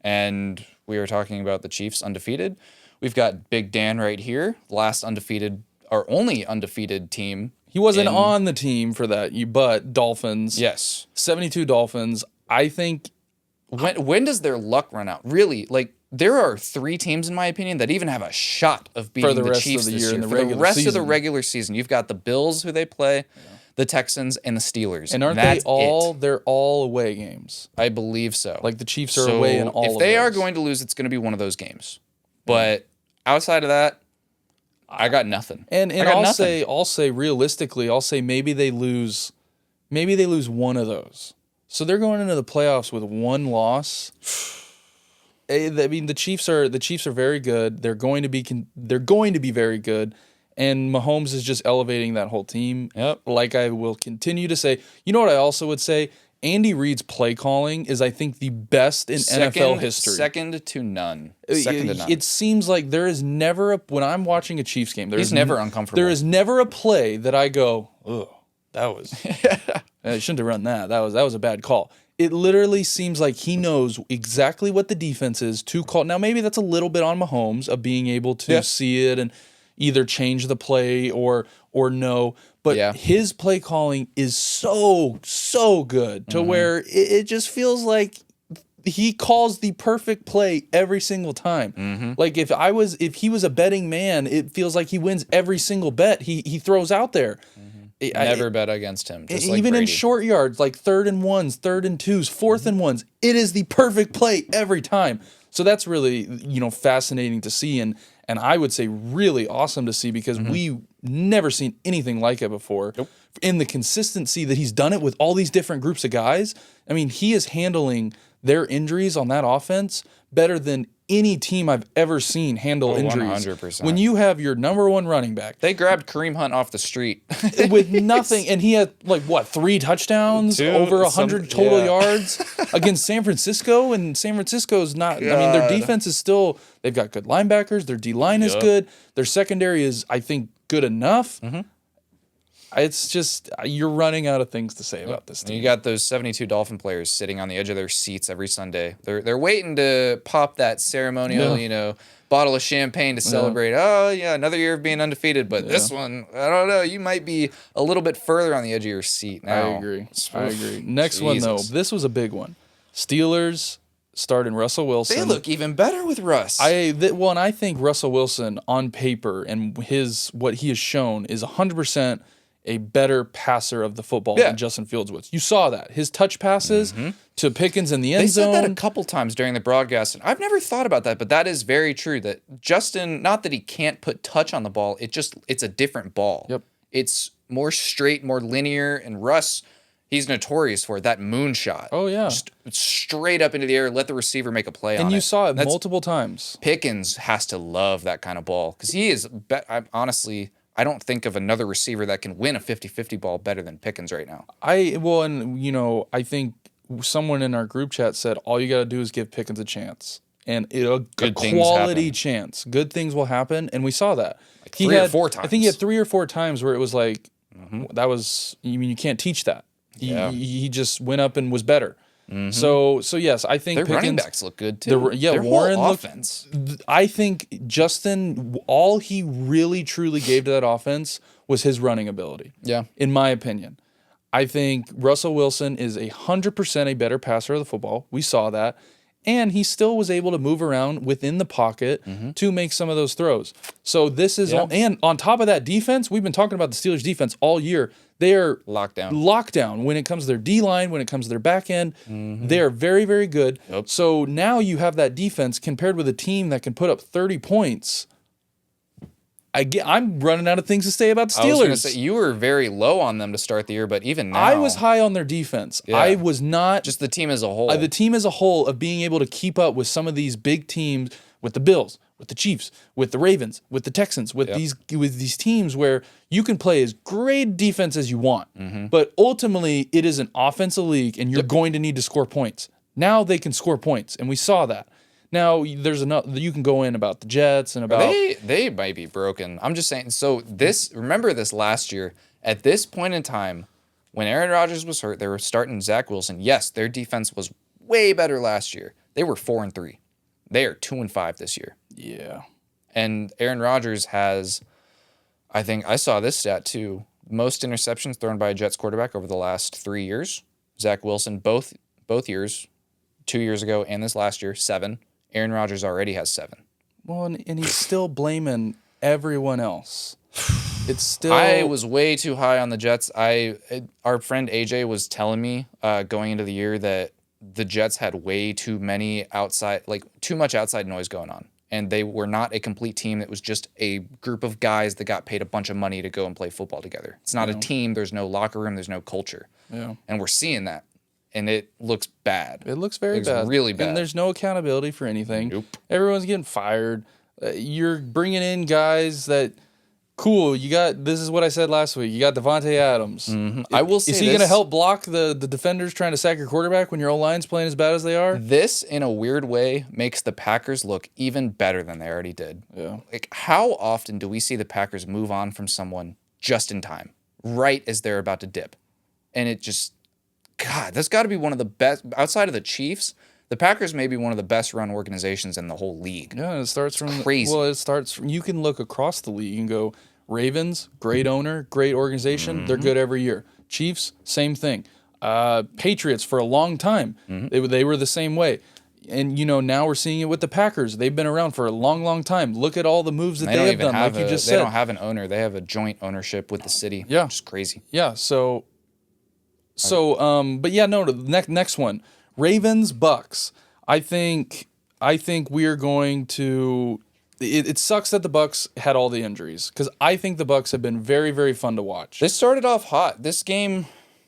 and we were talking about the Chiefs undefeated. We've got Big Dan right here, last undefeated, our only undefeated team. He wasn't on the team for that, but Dolphins. Yes. 72 Dolphins. I think. When does their luck run out? Really? Like, there are 3 teams, in my opinion, that even have a shot of beating the Chiefs this year. For the rest of the regular season. You've got the Bills, who they play, the Texans, and the Steelers. And aren't they all? They're all away games. I believe so. Like, the Chiefs are away in all of those. If they are going to lose, it's going to be one of those games. But outside of that, I got nothing. And I'll say realistically, maybe they lose one of those. So they're going into the playoffs with one loss. I mean, the Chiefs are very good. They're going to be very good. And Mahomes is just elevating that whole team. Yep. Like I will continue to say. You know what I also would say? Andy Reid's play calling is, I think, the best in NFL history. Second to none. Second to none. It seems like there is never when I'm watching a Chiefs game, he's never uncomfortable. There is never a play that I go, ugh, that was I shouldn't have run that. That was a bad call. It literally seems like he knows exactly what the defense is to call. Now, maybe that's a little bit on Mahomes of being able to see it and either change the play or no. But his play calling is so good to where it just feels like he calls the perfect play every single time. Like if he was a betting man, it feels like he wins every single bet he throws out there. Never bet against him. Just even like Brady. in short yards, like 3rd and 1s, 3rd and 2s, 4th and 1s, it is the perfect play every time. So that's really fascinating to see, and I would say really awesome to see because we never seen anything like it before. Nope. In the consistency that he's done it with all these different groups of guys. I mean, he is handling their injuries on that offense better than any team I've ever seen handle injuries. 100%. When you have your number 1 running back. They grabbed Kareem Hunt off the street. With nothing, and he had 3 touchdowns, over 100 total yards against San Francisco, and San Francisco's not, I mean, their defense is still, they've got good linebackers, their D-line is good, their secondary is, I think, good enough. It's just, you're running out of things to say about this team. You got those 72 Dolphin players sitting on the edge of their seats every Sunday. They're waiting to pop that ceremonial, bottle of champagne to celebrate. Oh, yeah, another year of being undefeated. But this one, I don't know. You might be a little bit further on the edge of your seat now. I agree. Next one, though. This was a big one. Steelers starting Russell Wilson. They look even better with Russ. And I think Russell Wilson on paper and what he has shown is 100% a better passer of the football than Justin Fields was. You saw that. His touch passes to Pickens in the end zone. They said that a couple times during the broadcast, and I've never thought about that, but that is very true, that Justin, not that he can't put touch on the ball, it's a different ball. Yep. It's more straight, more linear, and Russ, he's notorious for that moonshot. Oh, yeah. Just straight up into the air, let the receiver make a play on it. And you saw it multiple times. Pickens has to love that kind of ball, because he is, honestly, I don't think of another receiver that can win a 50-50 ball better than Pickens right now. I think someone in our group chat said all you got to do is give Pickens a chance. And a quality chance. Good things will happen, and we saw that. Like 3 or 4 times. I think he had 3 or 4 times where it was like, that was, you can't teach that. He just went up and was better. So yes, I think their Pickens, running backs look good too. Their Warren whole offense. I think Justin, all he really truly gave to that offense was his running ability. Yeah, in my opinion, I think Russell Wilson is 100% a better passer of the football. We saw that, and he still was able to move around within the pocket to make some of those throws. So this is and on top of that defense, we've been talking about the Steelers defense all year. They are lockdown when it comes to their D-line, when it comes to their back end. They are very, very good. Yep. So now you have that defense compared with a team that can put up 30 points. I'm running out of things to say about the Steelers. I was going to say, you were very low on them to start the year, but even now. I was high on their defense. Yeah. I was not. Just the team as a whole. The team as a whole of being able to keep up with some of these big teams, with the Bills, with the Chiefs, with the Ravens, with the Texans, with these teams where you can play as great defense as you want, but ultimately it is an offensive league, and you're going to need to score points. Now they can score points, and we saw that. Now there's you can go in about the Jets and about they might be broken. I'm just saying. So remember this last year at this point in time when Aaron Rodgers was hurt, they were starting Zach Wilson. Yes, their defense was way better last year. They were 4-3. They are 2-5 this year. Yeah. And Aaron Rodgers has, I think I saw this stat too, most interceptions thrown by a Jets quarterback over the last 3 years. Zach Wilson, both years, 2 years ago and this last year, 7. Aaron Rodgers already has 7. Well, and he's still blaming everyone else. It's still. I was way too high on the Jets. Our friend AJ was telling me going into the year that the Jets had way too much outside noise going on. And they were not a complete team. It was just a group of guys that got paid a bunch of money to go and play football together. It's not a team. There's no locker room. There's no culture. Yeah. And we're seeing that. And it looks bad. It looks very bad. Really bad. And there's no accountability for anything. Nope. Everyone's getting fired. You're bringing in guys that Cool. This is what I said last week. You got Devontae Adams. I will say Is he going to help block the defenders trying to sack your quarterback when your O-line's playing as bad as they are? This, in a weird way, makes the Packers look even better than they already did. Yeah. Like, how often do we see the Packers move on from someone just in time, right as they're about to dip? And it just, God, that's got to be one of the best, outside of the Chiefs, the Packers may be one of the best run organizations in the whole league. Yeah, it starts from crazy. Well, it starts from, you can look across the league and go, Ravens, great owner, great organization. They're good every year. Chiefs, same thing. Patriots for a long time, they were the same way. And, now we're seeing it with the Packers. They've been around for a long, long time. Look at all the moves that they have done, like you just said. They don't have an owner. They have a joint ownership with the city. Yeah. Which is crazy. Yeah, but yeah, no, the next one. Ravens, Bucks. I think we are going to... It sucks that the Bucks had all the injuries because I think the Bucks have been very, very fun to watch. They started off hot. This game...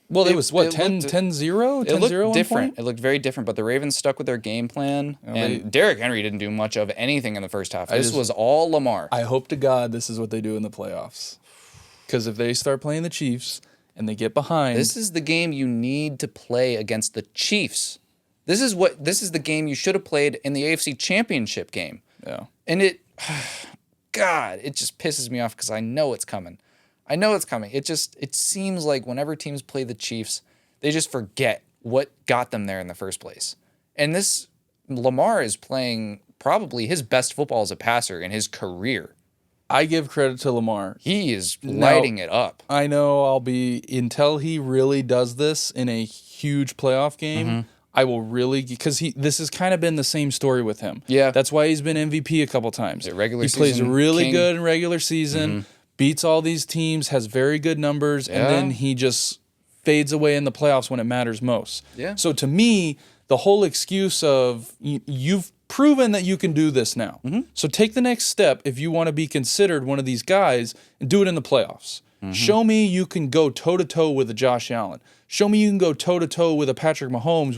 Well, it was, 10-0? 10-0 It looked at different. one point? It looked very different, but the Ravens stuck with their game plan, and Derrick Henry didn't do much of anything in the first half. This was all Lamar. I hope to God this is what they do in the playoffs. Because if they start playing the Chiefs and they get behind... This is the game you need to play against the Chiefs. This is the game you should have played in the AFC Championship game. Yeah. And God, it just pisses me off because I know it's coming. It seems like whenever teams play the Chiefs, they just forget what got them there in the first place. And Lamar is playing probably his best football as a passer in his career. I give credit to Lamar. He is lighting it up. I know until he really does this in a huge playoff game, I will really, because this has kind of been the same story with him. Yeah. That's why he's been MVP a couple times. He plays really good in regular season, beats all these teams, has very good numbers, and then he just fades away in the playoffs when it matters most. Yeah. So to me, the whole excuse of you've proven that you can do this now. So take the next step if you want to be considered one of these guys and do it in the playoffs. Show me you can go toe-to-toe with a Josh Allen. Show me you can go toe-to-toe with a Patrick Mahomes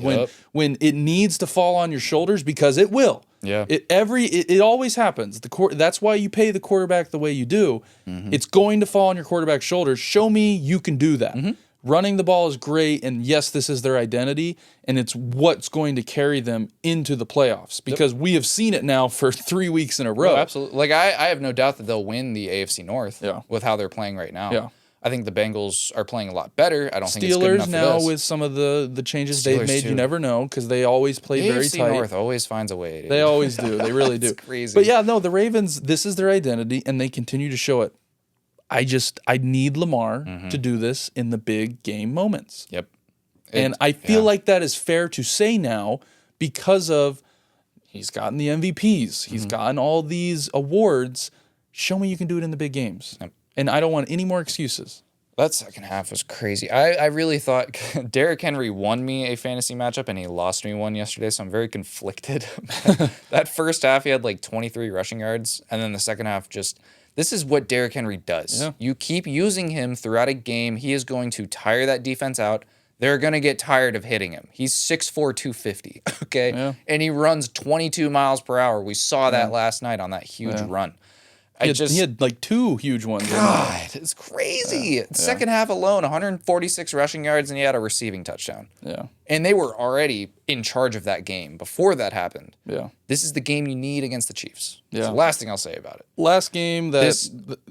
when it needs to fall on your shoulders, because it will. Yeah. It always happens. That's why you pay the quarterback the way you do. It's going to fall on your quarterback's shoulders. Show me you can do that. Running the ball is great, and yes, this is their identity, and it's what's going to carry them into the playoffs, because we have seen it now for 3 weeks in a row. Oh, absolutely. Like, I have no doubt that they'll win the AFC North with how they're playing right now. Yeah. I think the Bengals are playing a lot better. I don't think it's good Steelers enough now for this. with some of the changes they've made, too. you never know, because they always play The very AFC tight. North always finds a way. Dude. They always do. They really do. It's crazy. But yeah, no, the Ravens, this is their identity, and they continue to show it. I need Lamar to do this in the big game moments. Yep. And I feel like that is fair to say now, because of he's gotten the MVPs. He's gotten all these awards. Show me you can do it in the big games. Yep. And I don't want any more excuses. That second half was crazy. I really thought Derrick Henry won me a fantasy matchup and he lost me one yesterday, so I'm very conflicted. That first half, he had like 23 rushing yards, and then the second half this is what Derrick Henry does. Yeah. You keep using him throughout a game, he is going to tire that defense out. They're going to get tired of hitting him. He's 6'4", 250, okay? Yeah. And he runs 22 miles per hour. We saw that last night on that huge run. He had like 2 huge ones. God, it's crazy. Second half alone, 146 rushing yards, and he had a receiving touchdown. Yeah. And they were already in charge of that game before that happened. Yeah. This is the game you need against the Chiefs. Yeah. It's the last thing I'll say about it. Last game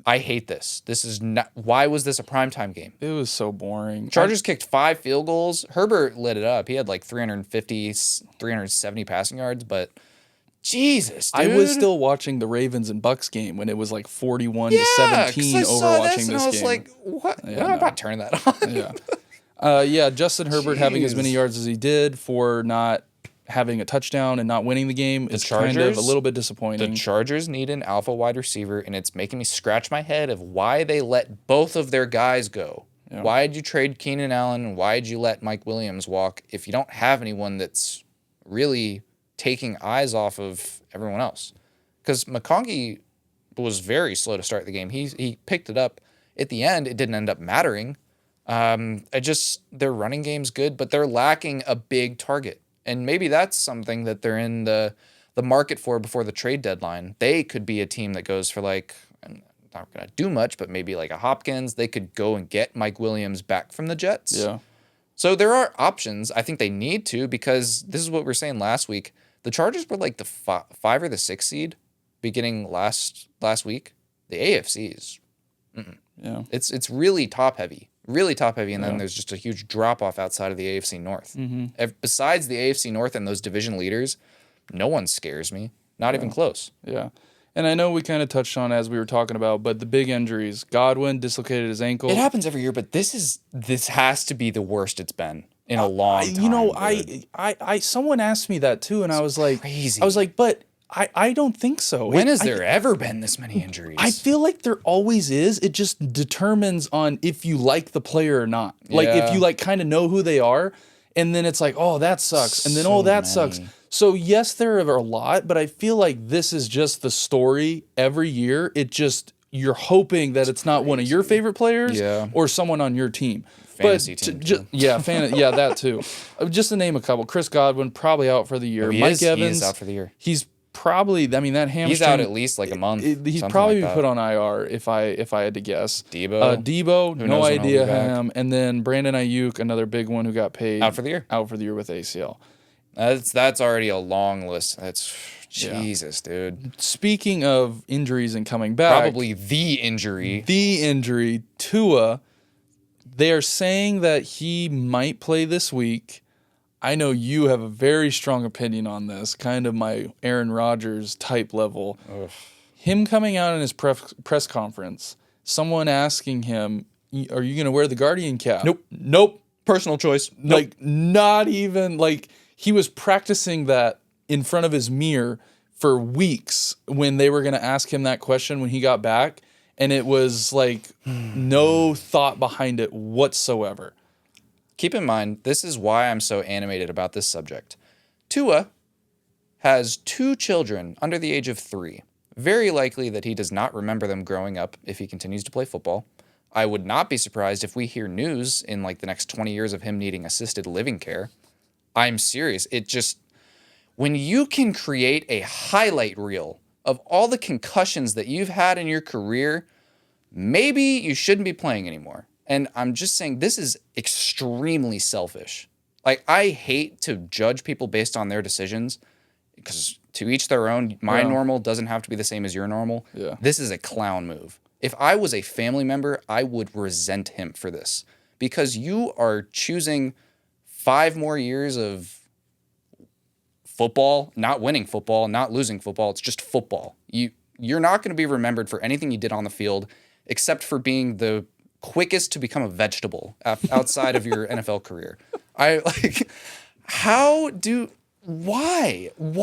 I hate this. This is not. Why was this a primetime game? It was so boring. Chargers kicked 5 field goals. Herbert lit it up. He had like 350, 370 passing yards, but Jesus, dude. I was still watching the Ravens and Bucks game when it was like 41-17 over watching this game. I was like, what? Yeah, I'm about to turn that on. Yeah. Justin Herbert having as many yards as he did for not having a touchdown and not winning the game is kind of a little bit disappointing. The Chargers need an alpha wide receiver, and it's making me scratch my head of why they let both of their guys go. Yeah. Why did you trade Keenan Allen, and why did you let Mike Williams walk if you don't have anyone that's really taking eyes off of everyone else? Because McConkey was very slow to start the game. He picked it up at the end. It didn't end up mattering. Their running game's good, but they're lacking a big target. And maybe that's something that they're in the market for before the trade deadline. They could be a team that goes for like not going to do much, but maybe like a Hopkins. They could go and get Mike Williams back from the Jets. Yeah. So there are options. I think they need to, because this is what we were saying last week. The Chargers were like the 5 or the 6 seed beginning last week. The AFC is, Yeah. it's really top heavy, and then there's just a huge drop off outside of the AFC North. Besides the AFC North and those division leaders, no one scares me, not even close. Yeah. And I know we kind of touched on as we were talking about, but the big injuries. Godwin dislocated his ankle. It happens every year, but this has to be the worst it's been in a long time. You know, dude. I someone asked me that too, and I was like, crazy. I was like, but I don't think so. When has there ever been this many injuries? I feel like there always is. It just determines on if you like the player or not. Like if you like kind of know who they are, and then it's like, oh, that sucks, and then that sucks. So yes, there are a lot, but I feel like this is just the story every year. You're hoping that it's not one of your favorite players or someone on your team. Fantasy team. That too. Just to name a couple, Chris Godwin probably out for the year. Mike Evans he is out for the year. He's probably, I mean, that hamstring. He's out at least like a month. He's probably put on IR if I had to guess. Debo, no idea him. And then Brandon Ayuk, another big one who got paid. Out for the year. Out for the year with ACL. That's already a long list. That's Jesus, dude. Speaking of injuries and coming back, probably the injury, Tua. They are saying that he might play this week. I know you have a very strong opinion on this, kind of my Aaron Rodgers type level. Ugh. Him coming out in his press conference, someone asking him, "Are you going to wear the Guardian cap?" Nope. Personal choice. Like not even like. He was practicing that in front of his mirror for weeks when they were going to ask him that question when he got back. And it was like no thought behind it whatsoever. Keep in mind, this is why I'm so animated about this subject. Tua has 2 children under the age of 3. Very likely that he does not remember them growing up if he continues to play football. I would not be surprised if we hear news in like the next 20 years of him needing assisted living care. I'm serious. It just, when you can create a highlight reel of all the concussions that you've had in your career, maybe you shouldn't be playing anymore. And I'm just saying this is extremely selfish. Like, I hate to judge people based on their decisions because to each their own. My normal doesn't have to be the same as your normal. Yeah. This is a clown move. If I was a family member, I would resent him for this because you are choosing 5 more years of football, not winning football, not losing football. It's just football. You're not going to be remembered for anything you did on the field except for being the quickest to become a vegetable outside of your NFL career. Why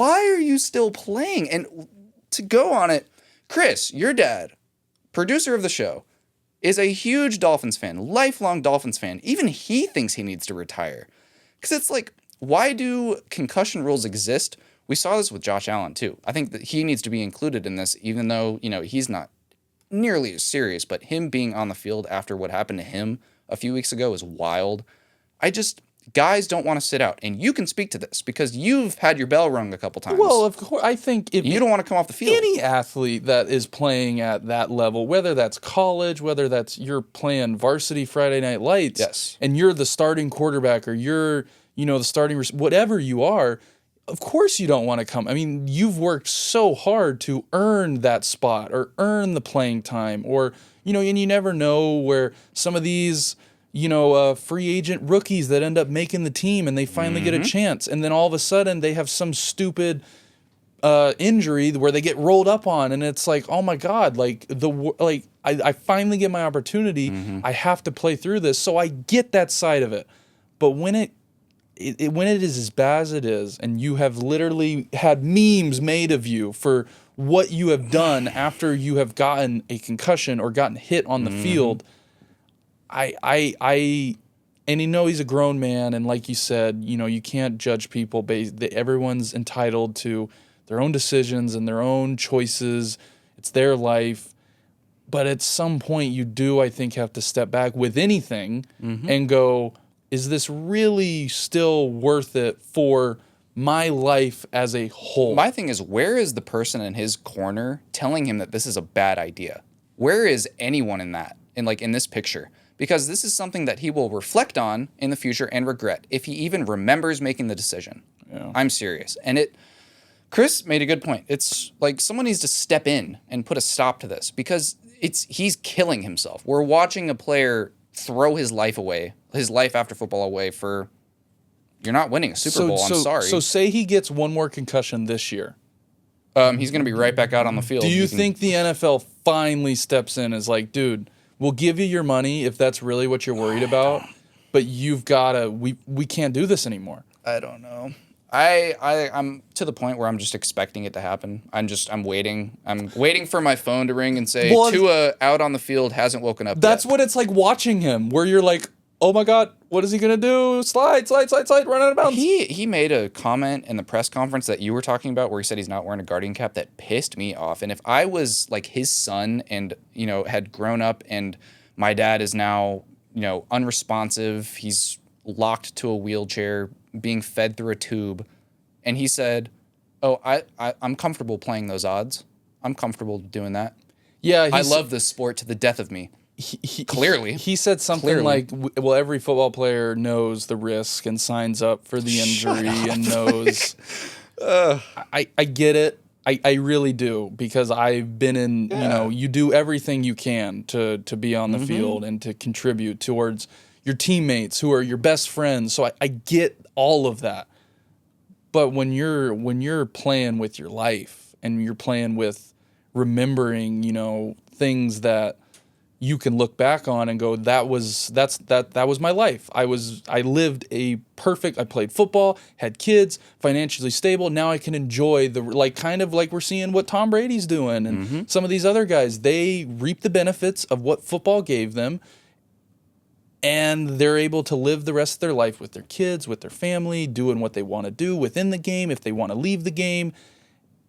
are you still playing? And to go on it, Chris, your dad, producer of the show, is a huge Dolphins fan, lifelong Dolphins fan. Even he thinks he needs to retire. Because it's like, why do concussion rules exist? We saw this with Josh Allen, too. I think that he needs to be included in this, even though, he's not nearly as serious. But him being on the field after what happened to him a few weeks ago is wild. Guys don't want to sit out. And you can speak to this because you've had your bell rung a couple times. Well, of course, I think if you don't want to come off the field. Any athlete that is playing at that level, whether that's college, whether that's you're playing varsity Friday Night Lights, yes, and you're the starting quarterback or you're, the starting, whatever you are, of course you don't want to come. I mean, you've worked so hard to earn that spot or earn the playing time or, and you never know where some of these free agent rookies that end up making the team and they finally get a chance. And then all of a sudden they have some stupid injury where they get rolled up on. And it's like, oh my God, I finally get my opportunity. I have to play through this. So I get that side of it. But when it is as bad as it is, and you have literally had memes made of you for what you have done after you have gotten a concussion or gotten hit on the field, and he's a grown man, and like you said, you can't judge people everyone's entitled to their own decisions and their own choices. It's their life. But at some point you do, I think, have to step back with anything and go, is this really still worth it for my life as a whole? My thing is, where is the person in his corner telling him that this is a bad idea? Where is anyone in that, in this picture? Because this is something that he will reflect on in the future and regret if he even remembers making the decision. Yeah. I'm serious. And Chris made a good point. It's like someone needs to step in and put a stop to this because he's killing himself. We're watching a player throw his life after football away for, you're not winning a Super Bowl. I'm sorry. So say he gets one more concussion this year. He's going to be right back out on the field. Do you think the NFL finally steps in as like, dude, we'll give you your money if that's really what you're worried about, but you've got to, we can't do this anymore. I don't know. I'm to the point where I'm just expecting it to happen. I'm waiting. I'm waiting for my phone to ring and say, Tua out on the field, hasn't woken up That's yet. what it's like watching him, where you're like, oh my God, what is he going to do? Slide, run out of bounds. He made a comment in the press conference that you were talking about where he said he's not wearing a guardian cap that pissed me off. And if I was like his son and, had grown up and my dad is now, unresponsive, he's locked to a wheelchair, being fed through a tube, and he said, oh, I'm comfortable playing those odds. I'm comfortable doing that. Yeah, I love this sport to the death of me. Clearly. He said something like, well, every football player knows the risk and signs up for the injury and knows. I get it. I really do, because I've been in, you do everything you can to be on the field and to contribute towards your teammates who are your best friends. So I get all of that. But when you're playing with your life and you're playing with remembering, things that you can look back on and go, that was my life. I lived I played football, had kids, financially stable. Now I can enjoy kind of like we're seeing what Tom Brady's doing and some of these other guys. They reap the benefits of what football gave them, and they're able to live the rest of their life with their kids, with their family, doing what they want to do within the game if they want to leave the game.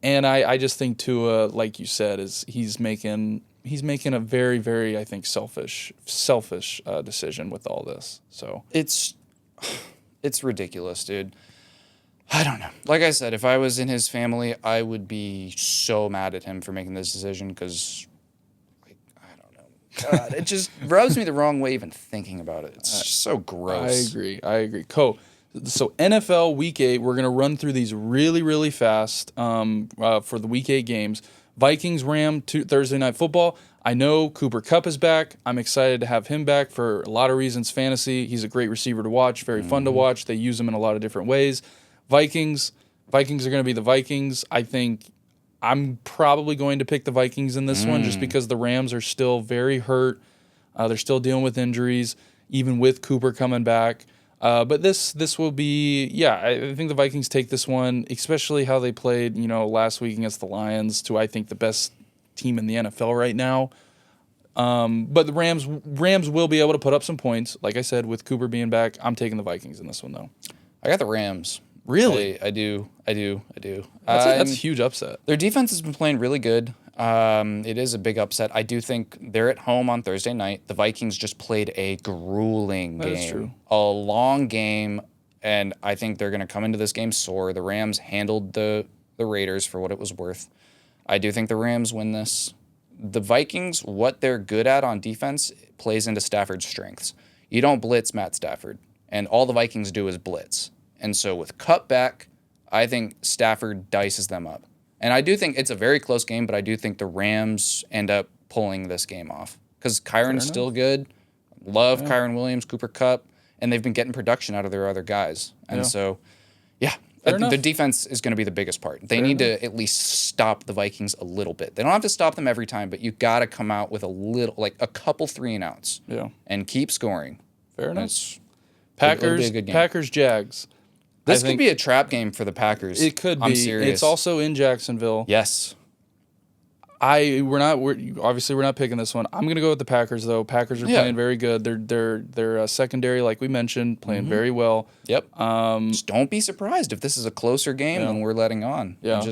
And I just think Tua, like you said, he's making a very, very, I think, selfish decision with all this. So it's ridiculous, dude. I don't know. Like I said, if I was in his family, I would be so mad at him for making this decision because, I don't know. God, it just rubs me the wrong way even thinking about it. It's just so gross. I agree. So NFL Week 8, we're going to run through these really, really fast for the Week 8 games. Vikings, Ram, Thursday Night Football. I know Cooper Kupp is back. I'm excited to have him back for a lot of reasons. Fantasy, he's a great receiver to watch, very fun to watch. They use him in a lot of different ways. Vikings are going to be the Vikings. I think I'm probably going to pick the Vikings in this one just because the Rams are still very hurt. They're still dealing with injuries, even with Cooper coming back. But this will be, I think the Vikings take this one, especially how they played, last week against the Lions, to I think the best team in the NFL right now. But the Rams will be able to put up some points. Like I said, with Cooper being back, I'm taking the Vikings in this one though. I got the Rams. Really? I do. That's a huge upset. Their defense has been playing really good. It is a big upset. I do think they're at home on Thursday night. The Vikings just played a grueling game. That is true. A long game, and I think they're going to come into this game sore. The Rams handled the Raiders for what it was worth. I do think the Rams win this. The Vikings, what they're good at on defense, plays into Stafford's strengths. You don't blitz Matt Stafford, and all the Vikings do is blitz. And so with Kupp back, I think Stafford dices them up. And I do think it's a very close game, but I do think the Rams end up pulling this game off. Because Kyron's still good. Love Kyron Williams, Cooper Kupp, and they've been getting production out of their other guys. And so, the defense is going to be the biggest part. They need to at least stop the Vikings a little bit. They don't have to stop them every time, but you got to come out with a couple 3-and-outs. Yeah. And keep scoring. Fair enough. It'll be a good game. Packers, Jags. This could be a trap game for the Packers. It could be. I'm serious. It's also in Jacksonville. Yes. We're not picking this one. I'm gonna go with the Packers though. Packers are playing very good. They're secondary, like we mentioned, playing very well. Yep. Just don't be surprised if this is a closer game than we're letting on. Yeah.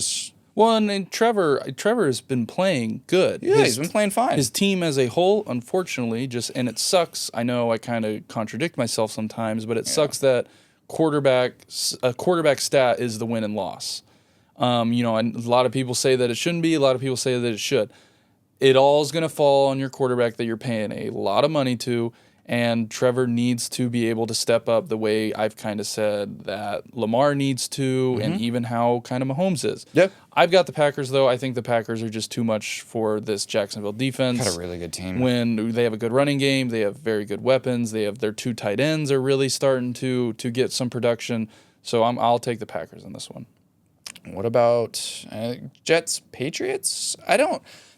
And Trevor has been playing good. Yeah, he's been playing fine. His team as a whole, unfortunately, and it sucks. I know I kind of contradict myself sometimes, but it sucks that a quarterback stat is the win and loss. And a lot of people say that it shouldn't be. A lot of people say that it should. it all is going to fall on your quarterback that you're paying a lot of money to. And Trevor needs to be able to step up the way I've kind of said that Lamar needs to, and even how kind of Mahomes is. Yep. I've got the Packers, though. I think the Packers are just too much for this Jacksonville defense. Got a really good team. When they have a good running game, they have very good weapons. They have their 2 tight ends are really starting to get some production. So I'll take the Packers in this one. What about Jets, Patriots?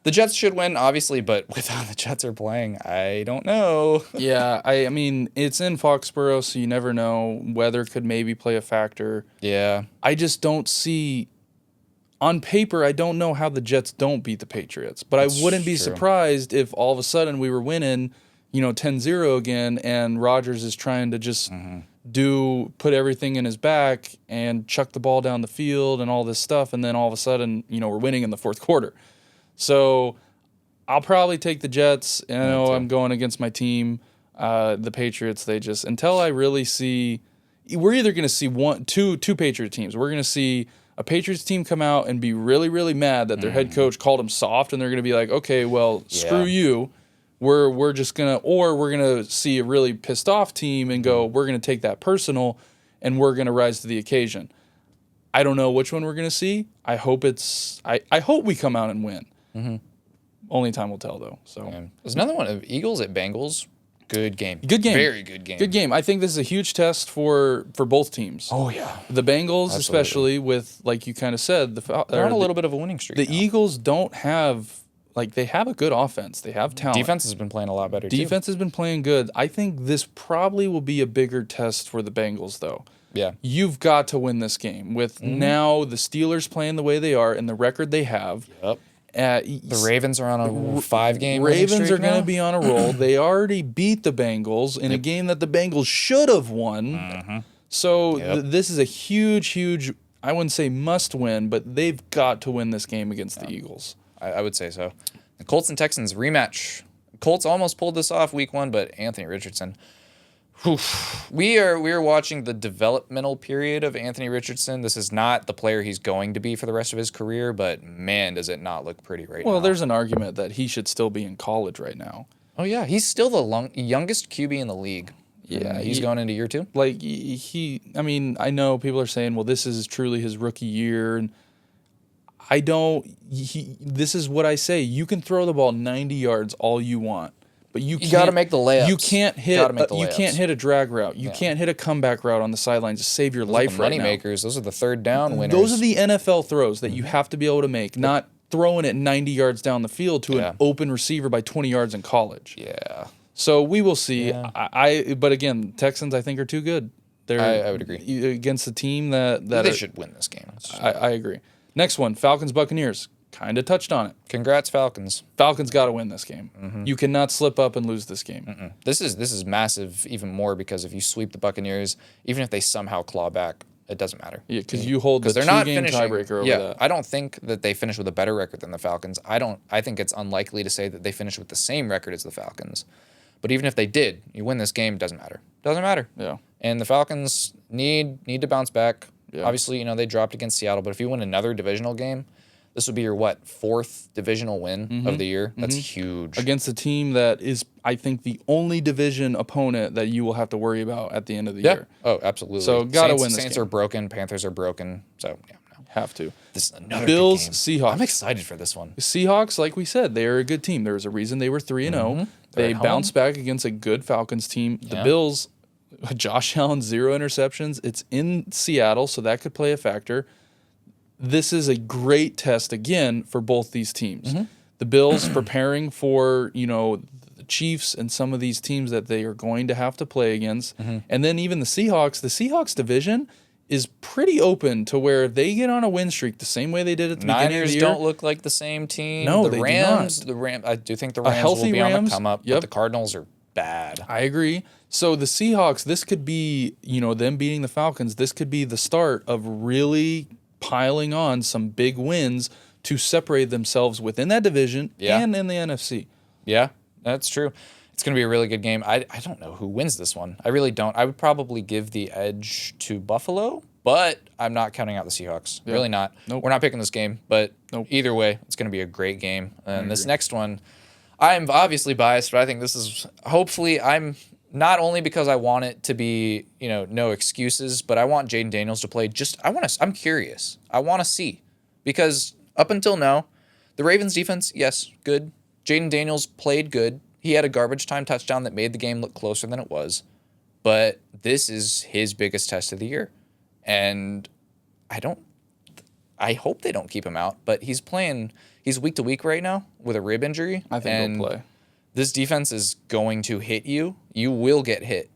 The Jets should win, obviously, but with how the Jets are playing, I don't know. Yeah, I mean, it's in Foxborough, so you never know. Weather could maybe play a factor. Yeah. I just don't see, on paper, I don't know how the Jets don't beat the Patriots. But I wouldn't be surprised if all of a sudden we were winning, 10-0 again, and Rodgers is trying to just put everything in his back and chuck the ball down the field and all this stuff, and then all of a sudden, we're winning in the fourth quarter. So I'll probably take the Jets. I know I'm going against my team. The Patriots, until I really see, we're either going to see two Patriot teams. We're going to see a Patriots team come out and be really, really mad that their head coach called them soft, and they're going to be like, okay, well, screw you. We're just going to, or we're going to see a really pissed off team and go, we're going to take that personal and we're going to rise to the occasion. I don't know which one we're going to see. I hope I hope we come out and win. Only time will tell, though. So there's another one of Eagles at Bengals. Good game. Good game. Very good game. Good game. I think this is a huge test for both teams. Oh, yeah. The Bengals, especially with, like you kind of said, they're on a little bit of a winning streak. The now. Eagles don't have, they have a good offense. They have talent. Defense has been playing a lot better, Defense has been playing good. I think this probably will be a bigger test for the Bengals, though. Yeah. You've got to win this game. With now the Steelers playing the way they are and the record they have. Yep. The Ravens are on a 5-game Ravens are going to to be on a roll. They already beat the Bengals in a game that the Bengals should have won. So this is a huge, I wouldn't say must win, but they've got to win this game against the Eagles. I would say so. The Colts and Texans rematch. Colts almost pulled this off week 1, but Anthony Richardson. We are watching the developmental period of Anthony Richardson. This is not the player he's going to be for the rest of his career, but man, does it not look pretty right now. Well, there's an argument that he should still be in college right now. Oh, yeah. He's still the youngest QB in the league. Yeah, he's going into year 2. I know people are saying, well, this is truly his rookie year. And this is what I say. You can throw the ball 90 yards all you want. But you got to make the layups. You can't hit a drag route. You can't hit a comeback route on the sideline to save your life right now. Money makers. Those are the third down winners. Those are the NFL throws that you have to be able to make, not throwing it 90 yards down the field to an open receiver by 20 yards in college. Yeah. So we will see. Yeah. But again, Texans I think are too good. I would agree. Against the team that they should win this game. I agree. Next one, Falcons Buccaneers. Kind of touched on it. Congrats, Falcons. Falcons got to win this game. You cannot slip up and lose this game. This is massive even more because if you sweep the Buccaneers, even if they somehow claw back, it doesn't matter. Yeah, because you hold the 2-game tiebreaker over that. I don't think that they finish with a better record than the Falcons. I think it's unlikely to say that they finish with the same record as the Falcons. But even if they did, you win this game, doesn't matter. Doesn't matter. Yeah. And the Falcons need to bounce back. Yeah. Obviously, they dropped against Seattle, but if you win another divisional game, this would be your, 4th divisional win of the year? That's huge. Against a team that is, I think, the only division opponent that you will have to worry about at the end of the year. Oh, absolutely. So, got to win this Saints game. Are broken. Panthers are broken. So, yeah. No. Have to. This is another Bills, good game. Seahawks. I'm excited for this one. Seahawks, like we said, they are a good team. There was a reason they were 3-0. They bounced back against a good Falcons team. The Bills, Josh Allen, 0 interceptions. It's in Seattle, so that could play a factor. This is a great test, again, for both these teams. The Bills preparing for, the Chiefs and some of these teams that they are going to have to play against. And then even the Seahawks division is pretty open to where they get on a win streak the same way they did at the beginning of the year. Niners don't look like the same team. No, the they Rams, do not. I do think the Rams will be on the come up, but the Cardinals are bad. I agree. So the Seahawks, this could be, them beating the Falcons, this could be the start of really piling on some big wins to separate themselves within that division and in the NFC. Yeah, that's true. It's going to be a really good game. I don't know who wins this one. I really don't. I would probably give the edge to Buffalo But I'm not counting out the Seahawks. Yeah. Really not. Nope. We're not picking this game. But Nope. either way, it's going to be a great game. And this next one, I'm obviously biased, but I think this is hopefully I'm not only because I want it to be, no excuses, but I want Jaden Daniels to play. I'm curious. I want to see. Because up until now, the Ravens defense, yes, good. Jaden Daniels played good. He had a garbage time touchdown that made the game look closer than it was. But this is his biggest test of the year. And I hope they don't keep him out, but he's week to week right now with a rib injury. I think he'll play. This defense is going to hit you. You will get hit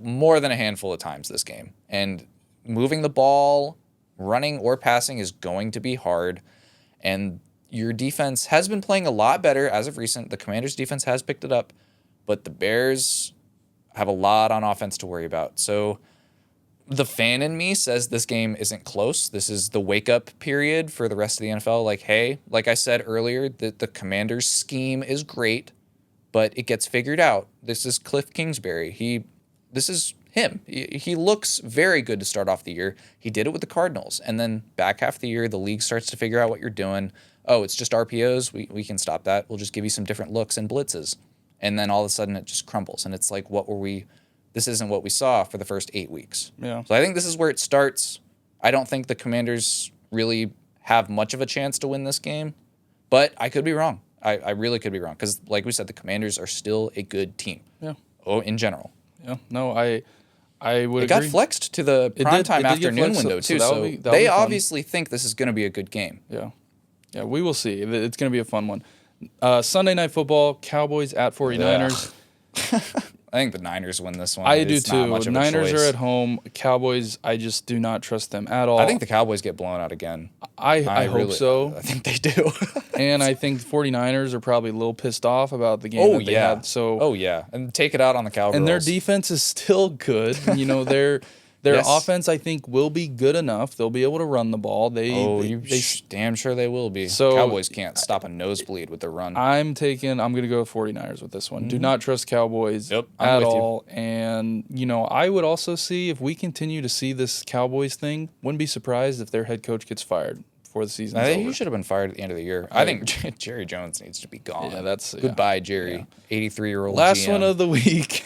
more than a handful of times this game. And moving the ball, running or passing is going to be hard. And your defense has been playing a lot better as of recent. The Commanders' defense has picked it up, but the Bears have a lot on offense to worry about. So the fan in me says this game isn't close. This is the wake-up period for the rest of the NFL. Like, hey, like I said earlier, the Commanders' scheme is great, but it gets figured out. This is Cliff Kingsbury. This is him. He looks very good to start off the year. He did it with the Cardinals. And then back half of the year, the league starts to figure out what you're doing. Oh, it's just RPOs. We can stop that. We'll just give you some different looks and blitzes. And then all of a sudden it just crumbles. And it's like, this isn't what we saw for the first 8 weeks. Yeah. So I think this is where it starts. I don't think the Commanders really have much of a chance to win this game, but I could be wrong. I really could be wrong because, like we said, the Commanders are still a good team. Yeah. Oh, in general. Yeah. No, I would agree. It got flexed to the primetime afternoon window, too. So they obviously think this is going to be a good game. Yeah. Yeah, we will see. It's going to be a fun one. Sunday Night Football, Cowboys at 49ers. I think the Niners win this one. I do too. Niners are at home. Cowboys, I just do not trust them at all. I think the Cowboys get blown out again. I hope so. I think they do. And I think the 49ers are probably a little pissed off about the game that they had. Oh, yeah. And take it out on the Cowboys. And their defense is still good. Their yes. offense, I think, will be good enough. They'll be able to run the ball. Damn sure they will be. So Cowboys can't stop a nosebleed with the run. I'm going to go 49ers with this one. Mm-hmm. Do not trust Cowboys at all. You. And, I would also see if we continue to see this Cowboys thing, wouldn't be surprised if their head coach gets fired before the season. I think he should have been fired at the end of the year. I think Jerry Jones needs to be gone. Yeah, goodbye, Jerry. 83-year-old Last GM. one of the week.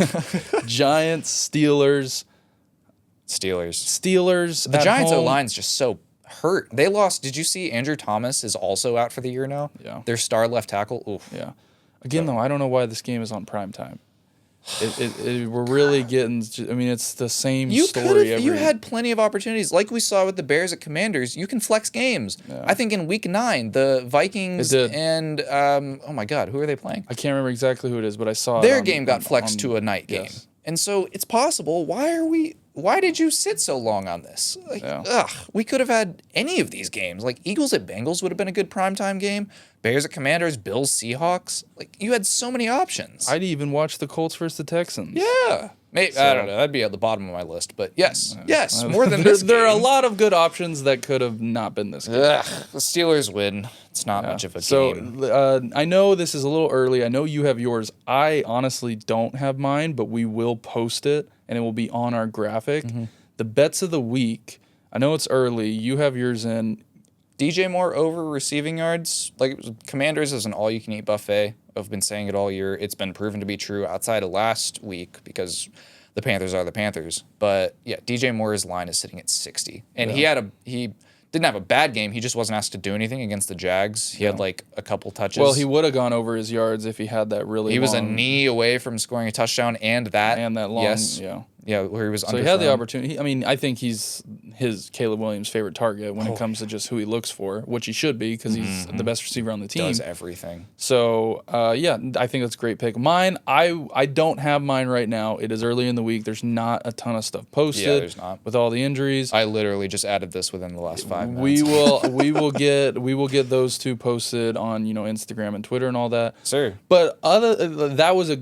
Giants, Steelers. The Giants' O-line's just so hurt. They lost. Did you see Andrew Thomas is also out for the year now? Yeah. Their star left tackle. Oof. Yeah. Again, though, I don't know why this game is on prime time. We're really getting. I mean, it's the same story. You had plenty of opportunities, like we saw with the Bears at Commanders. You can flex games. Yeah. I think in Week 9, the Vikings and oh my God, who are they playing? I can't remember exactly who it is, but I saw their game got flexed to a night game, and so it's possible. Why did you sit so long on this? We could have had any of these games. Like Eagles at Bengals would have been a good primetime game. Bears at Commanders, Bills, Seahawks. Like you had so many options. I'd even watch the Colts versus the Texans. Yeah. Maybe, I don't know. That'd be at the bottom of my list. But yes, more than this. There are a lot of good options that could have not been this good. The Steelers win. It's not much of a game. So I know this is a little early. I know you have yours. I honestly don't have mine, but we will post it, and it will be on our graphic. Mm-hmm. The bets of the week. I know it's early. You have yours in. DJ Moore over receiving yards. Like Commanders is an all-you-can-eat buffet. I've been saying it all year. It's been proven to be true outside of last week because the Panthers are the Panthers. But yeah, DJ Moore's line is sitting at 60, and he didn't have a bad game. He just wasn't asked to do anything against the Jags. He had like a couple touches. Well, he would have gone over his yards if he had that really. He was a knee away from scoring a touchdown and that long. Yes. Yeah, where he was. So he had the opportunity. I think he's Caleb Williams' favorite target when it comes to just who he looks for, which he should be because he's the best receiver on the team. Does everything. So I think that's a great pick. Mine, I don't have mine right now. It is early in the week. There's not a ton of stuff posted. Yeah, there's not. With all the injuries. I literally just added this within the last 5 minutes. We will get those two posted on Instagram and Twitter and all that. Sure. But that was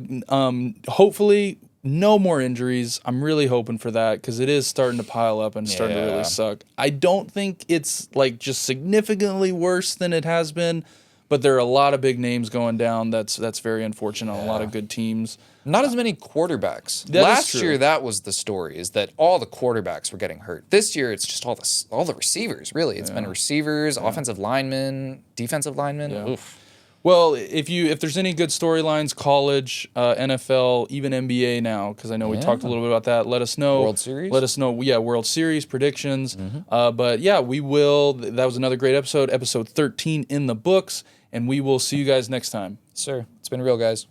hopefully. No more injuries. I'm really hoping for that because it is starting to pile up and starting to really suck. I don't think it's like just significantly worse than it has been, But there are a lot of big names going down. That's very unfortunate. A lot of good teams. Not as many quarterbacks. That is Last true. year, that was the story, is that all the quarterbacks were getting hurt. This year, it's just all the receivers, really. It's been receivers, offensive linemen, defensive linemen. Yeah. Oof. Well, if there's any good storylines, college, NFL, even NBA now, because I know we talked a little bit about that. Let us know. World Series? Let us know. Yeah, World Series predictions. But yeah, we will. That was another great episode. Episode 13 in the books, and we will see you guys next time. Sir, it's been real, guys.